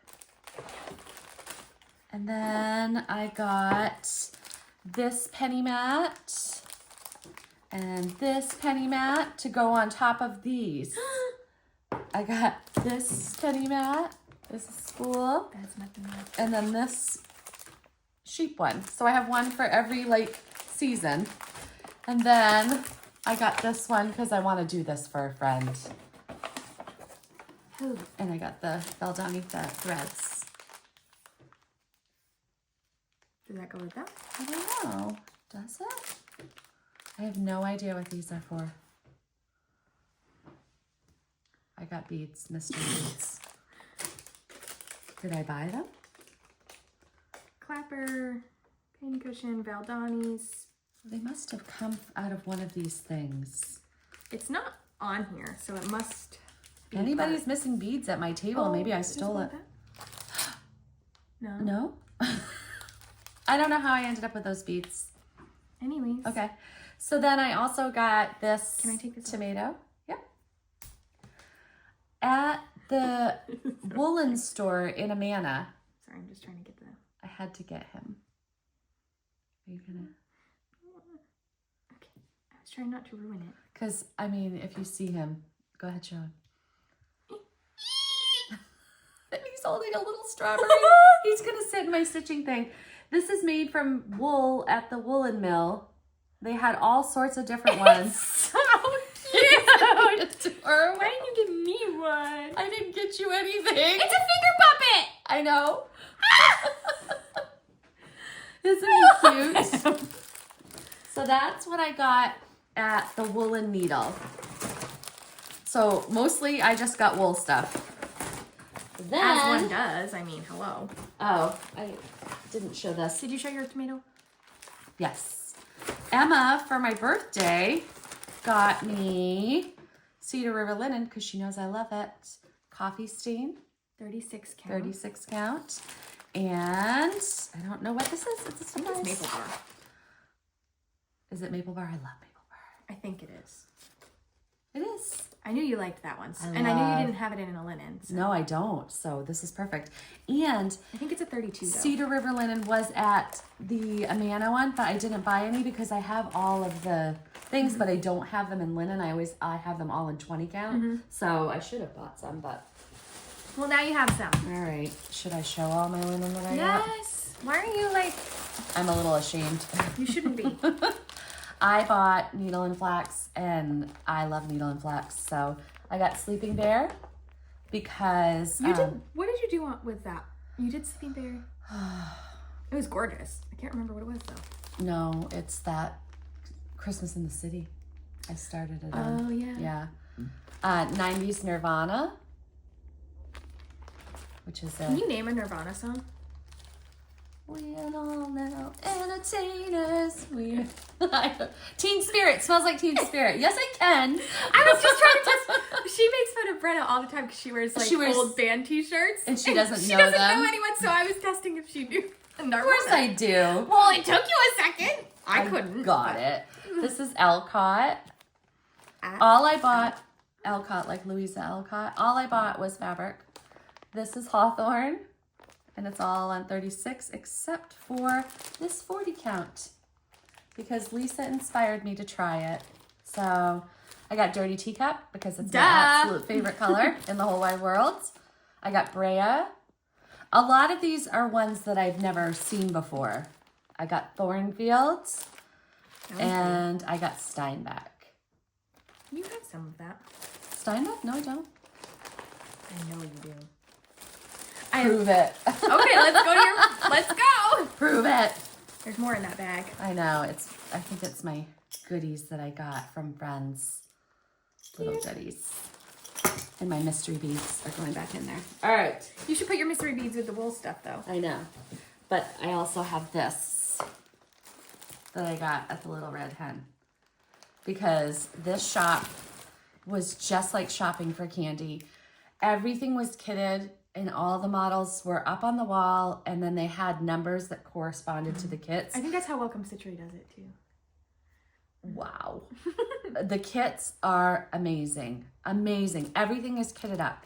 And then I got this penny mat and this penny mat to go on top of these. I got this penny mat. This is spool. That's nothing else. And then this sheep one. So I have one for every like season. And then I got this one because I want to do this for a friend. Ooh. And I got the Valdanita threads. Does that go with that? I don't know. Does it? I have no idea what these are for. I got beads, mystery beads. Did I buy them? Clapper, pincushion, Valdani's. They must have come out of one of these things. It's not on here, so it must be Anybody's part. missing beads at my table. Oh, Maybe I does stole go it. with that? No. No? I don't know how I ended up with those beads. Anyways. Okay. So then I also got this Can I take this off? tomato. Yep. At the woolen store in Amana. Sorry, I'm just trying to get the. I had to get him. Are you gonna? Okay. I was trying not to ruin it. Because, I mean, if you see him, go ahead, show him. And he's holding a little strawberry. He's gonna sit in my stitching thing. This is made from wool at the woolen mill. They had all sorts of different ones. So cute! Or Why didn't you give me one? I didn't get you anything. It's a finger puppet! I know. Isn't he cute? So that's what I got at the Woolen Needle. So mostly I just got wool stuff. Then, As one does. I mean, hello. oh, I didn't show this. Did you show your tomato? Yes. Emma, for my birthday, got me Cedar River linen because she knows I love it. Coffee stain, 36 count. 36 count. And I don't know what this is. It's a I think surprise. it's maple bar. Is it maple bar? I love maple bar. I think it is. It is. I knew you liked that one. I And I knew love- you didn't have it in a linen. So. No, I don't. So this is perfect. And I think it's a 32 though. Cedar River linen was at the Amana one, but I didn't buy any because I have all of the things, but I don't have them in linen. I have them all in 20 count. So I should have bought some, but Well, now you have some. all right. Should I show all my linen that I got? Yes. Why are you like, I'm a little ashamed. you shouldn't be. I bought needle and flax, and I love needle and flax. So I got Sleeping Bear because You did, what did you do with that? You did Sleeping Bear. It was gorgeous. I can't remember what it was though. no, it's that Christmas in the City. I started it on. Oh, yeah. Yeah. 90s Nirvana, which is Can you name a Nirvana song? we are all now entertainers. We Teen Spirit smells like Teen Spirit. Yes, I can. I was just trying to test. She makes fun of Brenna all the time because she wears like She wears- old band T-shirts, and she doesn't she know doesn't them. know anyone. So I was testing if she knew. Nirvana. Of course I do. Well, it took you a second. I couldn't. Got it. This is Elcott. Ah. All I bought, Elcott, like Louisa Elcott, all I bought was fabric. This is Hawthorne, and it's all on 36 except for this 40 count because Lisa inspired me to try it. So I got Dirty Teacup because it's Duh. my absolute favorite color in the whole wide world. I got Brea. A lot of these are ones that I've never seen before. I got Thornfield and I got Steinbeck. You have some of that. Steinbeck? No, I don't. I know you do. Prove it. Okay, let's go. Prove it. There's more in that bag. I know. I think it's my goodies that I got from friends. Little goodies. And my mystery beads are going back in there. All right. You should put your mystery beads with the wool stuff, though. I know. But I also have this that I got at the Little Red Hen. Because this shop was just like shopping for candy. Everything was kitted and all the models were up on the wall, and then they had numbers that corresponded to the kits. I think that's how Welcome Citrus does it, too. Wow. The kits are amazing. Amazing. Everything is kitted up.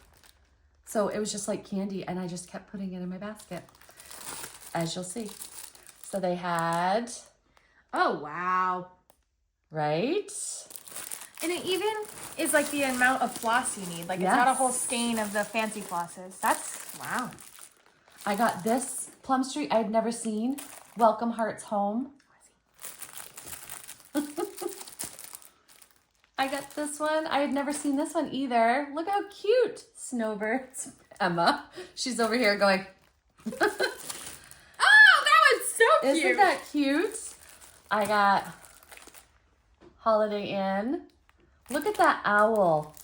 So it was just like candy, and I just kept putting it in my basket, as you'll see. So they had... Oh, wow. Right? And it even is like the amount of floss you need. Like, it's not a whole skein of the fancy flosses. That's, wow. I got this Plum Street I had never seen. Welcome Hearts Home. I got this one. I had never seen this one either. Look how cute. Snowbirds. Emma. She's over here going. Oh, that was so cute. Isn't that cute? I got Holiday Inn. Look at that owl.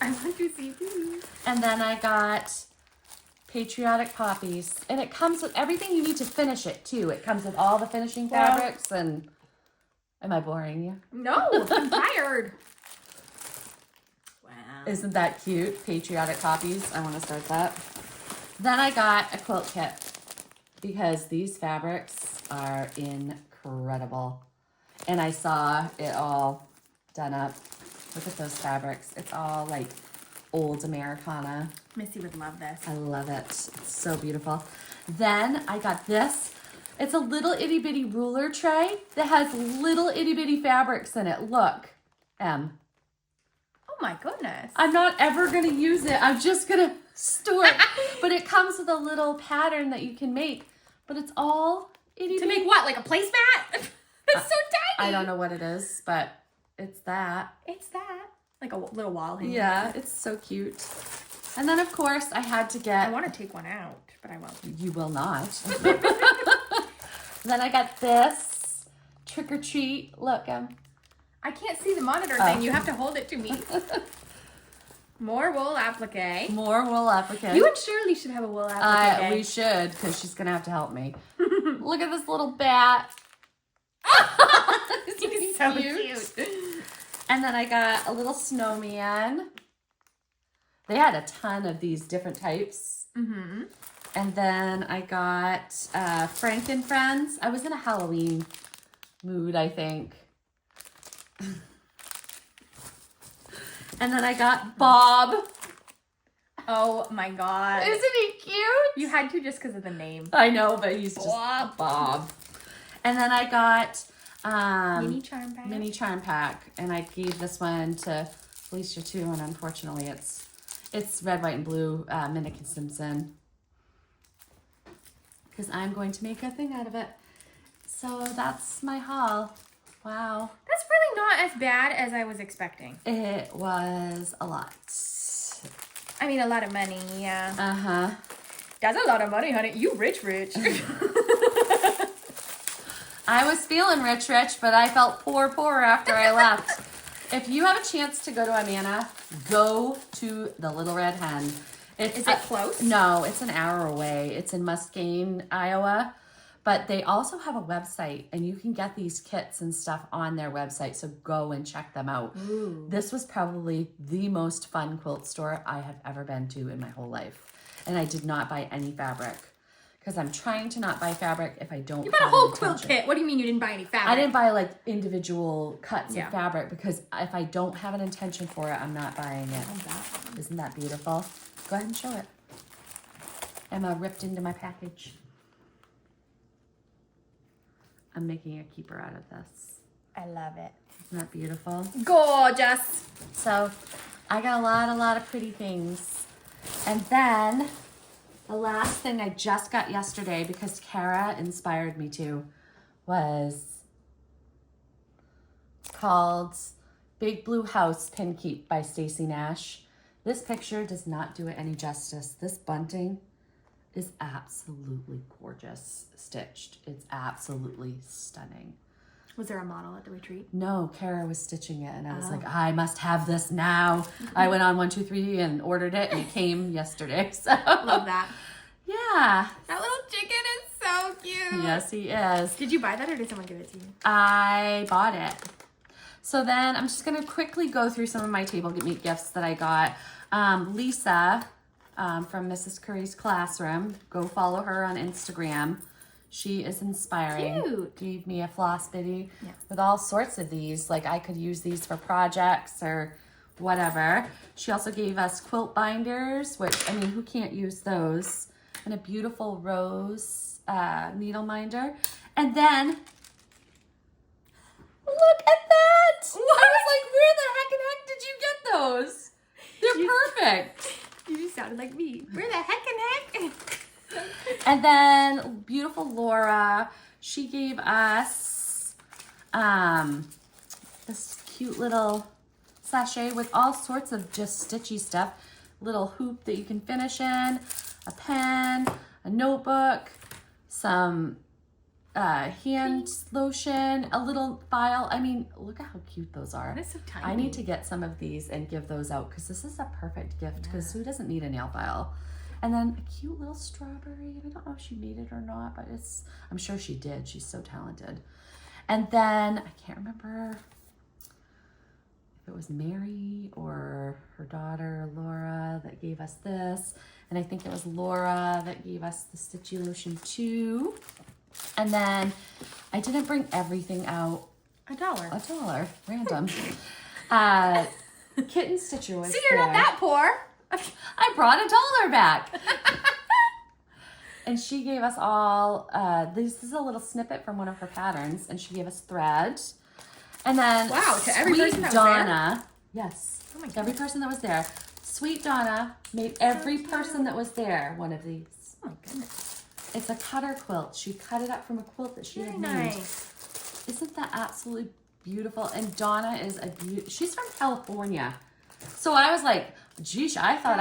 I want to see these. And then I got Patriotic Poppies. And it comes with everything you need to finish it, too. It comes with all the finishing fabrics and... Am I boring you? No, I'm tired. Wow. Isn't that cute? Patriotic Poppies. I want to start that. Then I got a quilt kit because these fabrics are incredible. And I saw it all done up. Look at those fabrics. It's all like old Americana. Missy would love this. I love it. It's so beautiful. Then I got this. It's a little itty bitty ruler tray that has little itty bitty fabrics in it. Look, Em. Oh my goodness. I'm not ever going to use it. I'm just going to store it. But it comes with a little pattern that you can make. But it's all itty bitty. To make what? Like a placemat? It's so tiny. I don't know what it is, but it's that. It's that. Like a little wall hanger. Yeah, it's so cute. And then, of course, I had to get... I want to take one out, but I won't. You will not. Then I got this Trick or Treat. Look, I can't see the monitor thing. You have to hold it to me. More wool applique. More wool applique. You and Shirley should have a wool applique. We should, because she's going to have to help me. Look at this little bat. He's so cute. And then I got a little snowman. They had a ton of these different types. Mm-hmm. And then I got Frank and Friends. I was in a Halloween mood, I think. And then I got Bob. Oh my God. Isn't he cute? You had to just because of the name. I know, but he's just Bob. Bob. And then I got Mini charm pack. Mini charm pack. And I gave this one to Felicia too. And unfortunately, it's red, white, and blue Minnick & Simpson. Because I'm going to make a thing out of it. So that's my haul. Wow. That's really not as bad as I was expecting. It was a lot. I mean, a lot of money, yeah. Uh-huh. That's a lot of money, honey. You rich. I was feeling rich, but I felt poor after I left. If you have a chance to go to Amana, go to the Little Red Hen. Is it close? No, it's an hour away. It's in Muscatine, Iowa. But they also have a website, and you can get these kits and stuff on their website, so go and check them out. Ooh. This was probably the most fun quilt store I have ever been to in my whole life. And I did not buy any fabric, because I'm trying to not buy fabric if I don't. You bought a whole quilt kit. What do you mean you didn't buy any fabric? I didn't buy like individual cuts of fabric, because if I don't have an intention for it, I'm not buying it. Oh, isn't that beautiful? Go ahead and show it. Emma ripped into my package. I'm making a keeper out of this. I love it. Isn't that beautiful? Gorgeous. So I got a lot of pretty things. And then the last thing I just got yesterday, because Kara inspired me to, was called Big Blue House Pin Keep by Stacey Nash. This picture does not do it any justice. This bunting is absolutely gorgeous stitched. It's absolutely stunning. Was there a model at the retreat? No, Kara was stitching it, and I was like, I must have this now. I went on 123 and ordered it, and it came yesterday. So Love that. yeah. That little chicken is so cute. Yes, he is. Did you buy that or did someone give it to you? I bought it. So then I'm just going to quickly go through some of my table meet gifts that I got. Lisa from Mrs. Curry's classroom. Go follow her on Instagram. She is inspiring. Cute. Gave me a floss bitty Yeah. with all sorts of these. Like I could use these for projects or whatever. She also gave us quilt binders, which, I mean, who can't use those? And a beautiful rose needle minder. And then, look at that! What? I was like, where the heck did you get those? They're perfect. You sounded like me. Where the heck? And then beautiful Laura, she gave us this cute little sachet with all sorts of just stitchy stuff. Little hoop that you can finish in, a pen, a notebook, some hand lotion, a little file. I mean, look at how cute those are. That is so tiny. I need to get some of these and give those out because this is a perfect gift because who doesn't need a nail file? And then a cute little strawberry. I don't know if she made it or not, but I'm sure she did. She's so talented. And then I can't remember if it was Mary or her daughter, Laura, that gave us this. And I think it was Laura that gave us the stitchy lotion too. And then I didn't bring everything out. $1. Random. Kitten Stitcher was So you're not that poor. I brought $1 back. And she gave us all, this is a little snippet from one of her patterns, and she gave us thread. And then Wow, to every Sweet person that was Donna, yes, Oh my every person that was there. Sweet Donna made every person that was there one of these. Oh my goodness. It's a cutter quilt. She cut it up from a quilt that she Very had made. nice. Isn't that absolutely beautiful? And Donna is she's from California. So I was like, geesh, I thought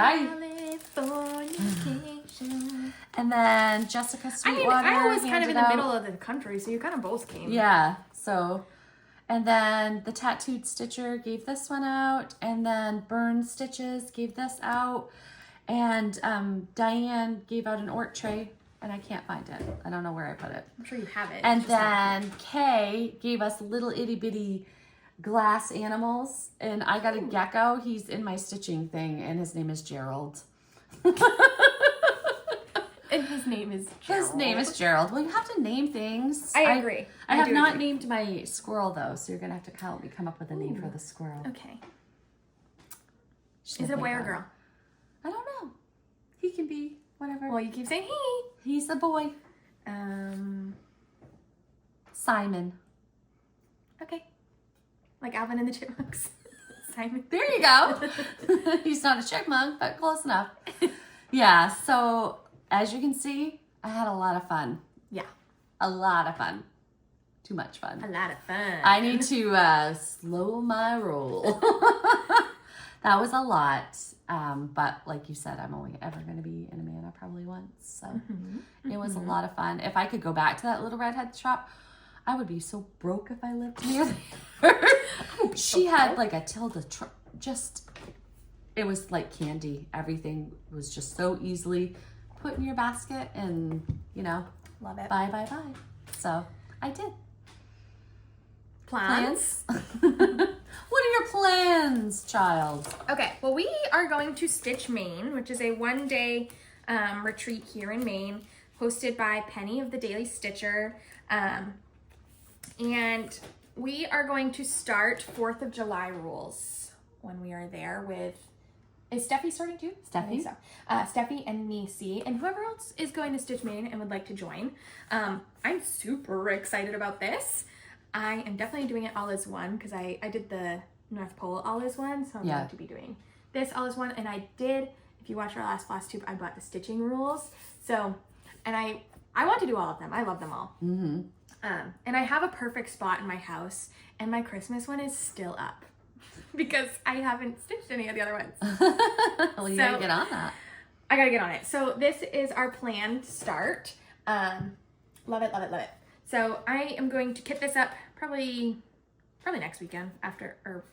Californication. And then Jessica I Sweetwater. mean, I was kind of in the handed middle out- of the country, so you kind of both came. Yeah, so. And then the Tattooed Stitcher gave this one out. And then Burn Stitches gave this out. And Diane gave out an Ort tray. And I can't find it. I don't know where I put it. I'm sure you have it. And It's just not then Kay gave us little itty bitty glass animals. And I got a gecko. He's in my stitching thing. And his name is Gerald. And his name is Gerald. His name is Gerald. Well, you have to name things. I agree. I have do not agree. named my squirrel, though. So you're going to have to help me come up with a name for the squirrel. Okay. Just Is it a think boy or about girl? I don't know. He can be whatever. Well, you keep saying he. He's a boy. Simon. Okay. Like Alvin and the Chipmunks. Simon. There you go. He's not a chipmunk, but close enough. Yeah, so as you can see, I had a lot of fun. Yeah. A lot of fun. Too much fun. A lot of fun. I need to slow my roll. That was a lot. But like you said, I'm only ever going to be in Amana probably once. So it was a lot of fun. If I could go back to that little redhead shop, I would be so broke if I lived near there. She had like a Tilda, it was like candy. Everything was just so easily put in your basket and, Love it. buy. So I did. Plans? What are your plans, child? Okay, well, we are going to Stitch Maine, which is a one-day retreat here in Maine, hosted by Penny of the Daily Stitcher. And we are going to start 4th of July rules when we are there with Is Steffi starting too? I think Steffi? so. Steffi and Nisi, and whoever else is going to Stitch Maine and would like to join. I'm super excited about this. I am definitely doing it all as one because I did the North Pole all as one, so I'm going to be doing this all as one. And I did, if you watched our last Flosstube, I bought the stitching rules. So, and I want to do all of them. I love them all. Mm-hmm. And I have a perfect spot in my house, and my Christmas one is still up because I haven't stitched any of the other ones. Well, you gotta get on that. I gotta get on it. So this is our planned start. Love it, love it, love it. So I am going to kit this up probably next weekend after, or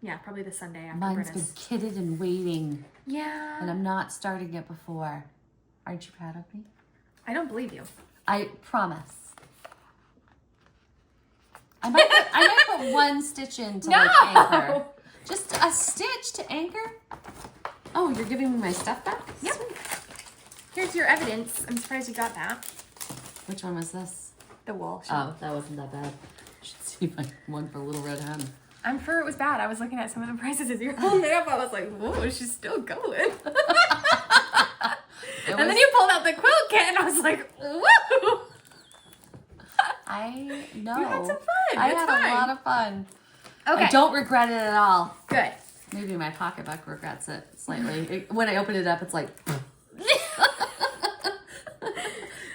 yeah, probably the Sunday after Mine's Brenna's. been kitted and waiting, Yeah. and I'm not starting it before. Aren't you proud of me? I don't believe you. I promise. I might put one stitch in to like anchor. Just a stitch to anchor? Oh, you're giving me my stuff back? Yep. Sweet. Here's your evidence. I'm surprised you got that. Which one was this? The wool. Oh, that wasn't that bad. You should see my one for Little Red Hen. I'm sure it was bad. I was looking at some of the prices as you're holding it up. I was like, whoa, she's still going. And then you pulled out the quilt kit and I was like, whoa. I know. You had some fun. I It's had fine. a lot of fun. Okay. I don't regret it at all. Good. Maybe my pocketbook regrets it slightly. When I open it up, it's like,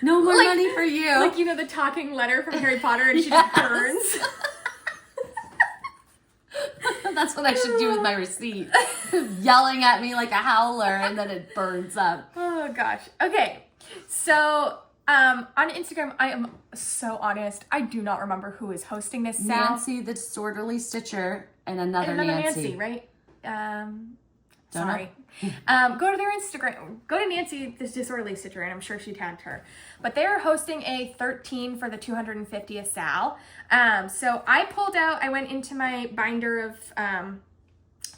no more money for you. Like, you know, the talking letter from Harry Potter and she just burns. That's what I should do with my receipt. Yelling at me like a howler and then it burns up. Oh, gosh. Okay. So, on Instagram, I am so honest. I do not remember who is hosting this now. Nancy the Disorderly Stitcher and another Nancy. Right? Don't Sorry. Go to their Instagram. Go to Nancy the Disorderly Stitcher, and I'm sure she tagged her. But they are hosting a 13 for the 250th Sal. So I pulled out. I went into my binder of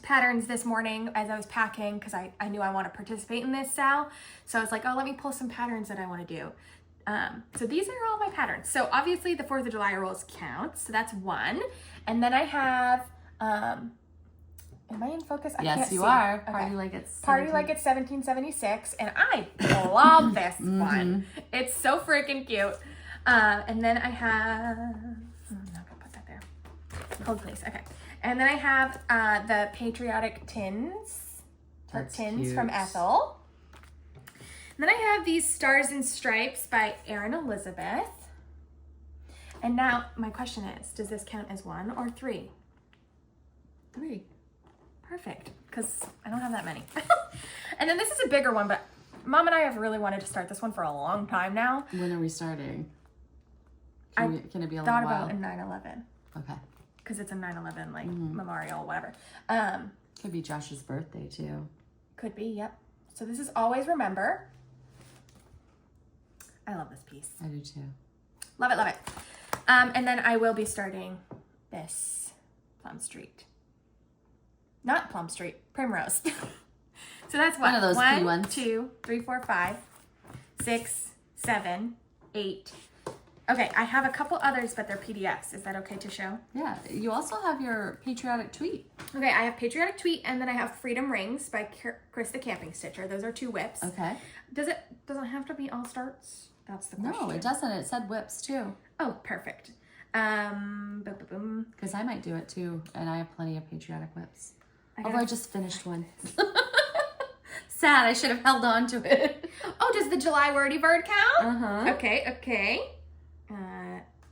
patterns this morning as I was packing because I knew I want to participate in this Sal. So I was like, oh, let me pull some patterns that I want to do. So these are all my patterns. So obviously the 4th of July rolls count. So that's one. And then I have, am I in focus? I Yes, can't you see. are. Okay. Party like it's Party like it's 1776. And I love this one. It's so freaking cute. And then I have, I'm not gonna put that there. Hold please, okay. And then I have the Patriotic Tins. That's Tins cute. from Ethel. Then I have these Stars and Stripes by Erin Elizabeth. And now my question is, does this count as 1 or 3? 3. Perfect, because I don't have that many. And then this is a bigger one, but Mom and I have really wanted to start this one for a long time now. When are we starting? I Can it be a little Thought while? about a 9/11, Okay. because it's a 9/11 like memorial, whatever. Could be Josh's birthday too. Could be, yep. So this is Always Remember. I love this piece. I do too. Love it, love it. And then I will be starting this Plum Street. Not Plum Street, Primrose. So that's what? One of those key ones. 1, 2, 3, 4, 5, 6, 7, 8. Okay, I have a couple others, but they're PDFs. Is that okay to show? Yeah. You also have your patriotic tweet. Okay, I have Patriotic Tweet, and then I have Freedom Rings by Chris the Camping Stitcher. Those are 2 whips. Okay. Doesn't have to be all starts? That's the question. No, it doesn't. It said whips too. Oh, perfect. Boom, boom, boom. Because I might do it too, and I have plenty of patriotic whips. I Although got- I just finished one. Sad. I should have held on to it. Oh, does the July Wordy Bird count? Uh-huh. Okay.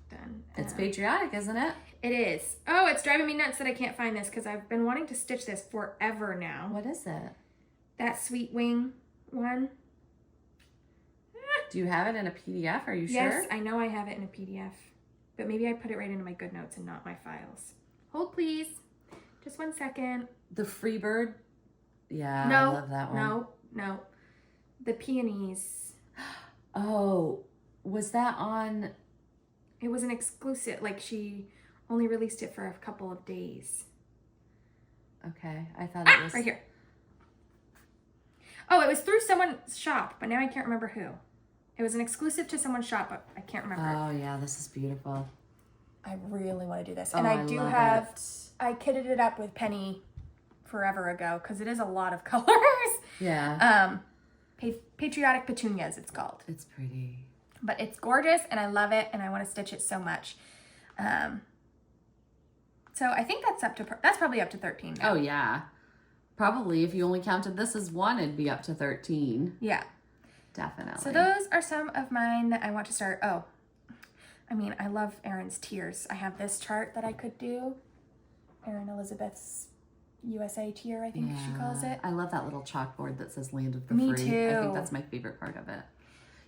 Done. It's patriotic, isn't it? It is. Oh, it's driving me nuts that I can't find this because I've been wanting to stitch this forever now. What is it? That Sweet Wing one. Do you have it in a PDF? Are you Yes, sure? I know I have it in a PDF. But maybe I put it right into my GoodNotes and not my files. Hold, please. Just 1 second. The Freebird? Yeah, No, I love that one. No. The Peonies. Oh, was that on... It was an exclusive. Like, she only released it for a couple of days. Okay, I thought it was... Right here. Oh, it was through someone's shop, but now I can't remember who. It was an exclusive to someone's shop, but I can't remember. Oh, yeah, this is beautiful. I really want to do this. Oh, And I I do love have, it. I kitted it up with Penny forever ago because it is a lot of colors. Yeah. Patriotic Petunias, it's called. It's pretty. But it's gorgeous, and I love it, and I want to stitch it so much. So I think that's probably up to 13 now. Oh, yeah. Probably if you only counted this as one, it'd be up to 13. Yeah. Definitely. So those are some of mine that I want to start. Oh, I mean, I love Erin's tiers. I have this chart that I could do. Erin Elizabeth's USA tier, I think she calls it. I love that little chalkboard that says Land of the Me Free. too. I think that's my favorite part of it.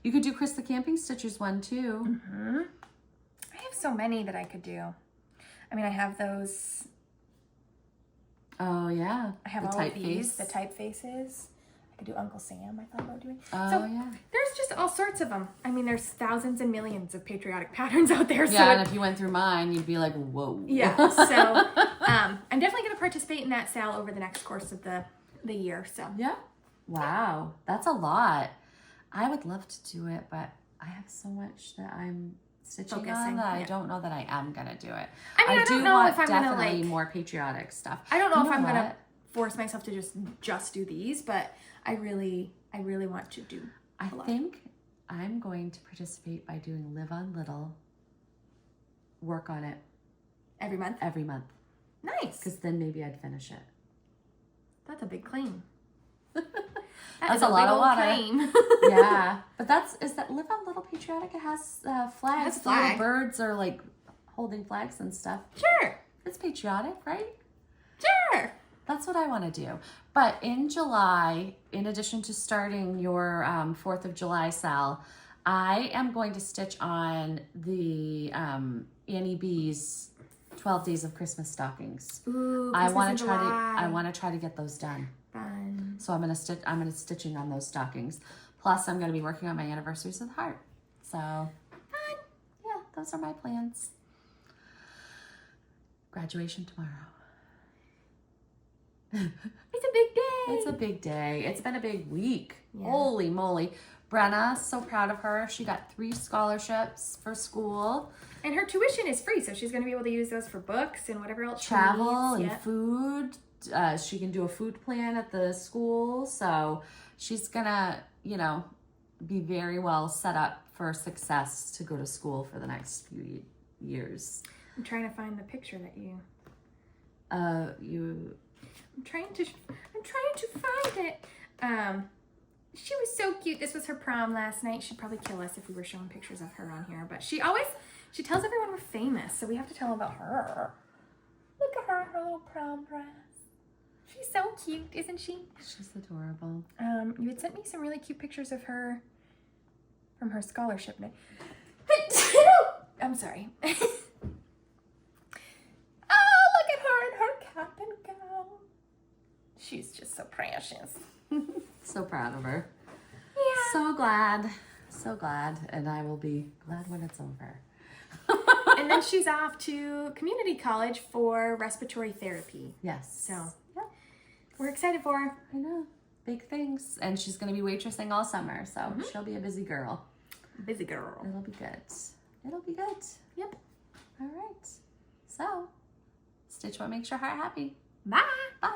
You could do Chris the Camping Stitcher's one too. Mm-hmm. I have so many that I could do. I mean, I have those. Oh, yeah. I have all of these, the typefaces. I could do Uncle Sam, I thought about doing. Oh, so yeah. There's just all sorts of them. I mean, there's thousands and millions of patriotic patterns out there. Yeah, and if you went through mine, you'd be like, whoa. Yeah, so I'm definitely going to participate in that sale over the next course of the year. So Yeah. Wow. That's a lot. I would love to do it, but I have so much that I'm stitching on Focusing, that I yeah. don't know that I am going to do it. I mean, I don't know want if I'm gonna, definitely like- more patriotic stuff. I don't know You if I'm what? going to force myself to just do these, but I really want to do I a lot. think I'm going to participate by doing Live on Little, work on it Every month. every month, Nice. because then maybe I'd finish it. That's a big claim. That's a lot big of old water. claim. Yeah, but is that Live on Little Patriotic? It has flags. It has The little flag. birds are like holding flags and stuff. Sure. It's patriotic, right? Sure. That's what I want to do. But in July, in addition to starting your 4th of July sale, I am going to stitch on the Annie B's 12 Days of Christmas stockings. Ooh, I want Christmas in July. to try to get those done. Fun. So I'm gonna stitching on those stockings. Plus, I'm gonna be working on my anniversaries of the heart. So, yeah, those are my plans. Graduation tomorrow. It's a big day. It's a big day. It's been a big week. Yeah. Holy moly. Brenna, so proud of her. She got 3 scholarships for school, And her tuition is free, so she's going to be able to use those for books and whatever else travel, she and needs. food. She can do a food plan at the school. So she's gonna, be very well set up for success to go to school for the next few years. I'm trying to find the picture that you. I'm trying to find it. She was so cute. This was her prom last night. She'd probably kill us if we were showing pictures of her on here, but she tells everyone we're famous, so we have to tell them about her. Look at her in her little prom dress. She's so cute, isn't she? She's adorable. You had sent me some really cute pictures of her from her scholarship night. I'm sorry. Oh, look at her in her cap and gown. She's just so precious. So proud of her. Yeah. So glad. So glad. And I will be glad when it's over. And then she's off to community college for respiratory therapy. Yes. So, Yep. we're excited for her. I know. Big things. And she's going to be waitressing all summer. So she'll be a busy girl. Busy girl. It'll be good. It'll be good. Yep. All right. So, stitch what makes your heart happy. Bye. Bye.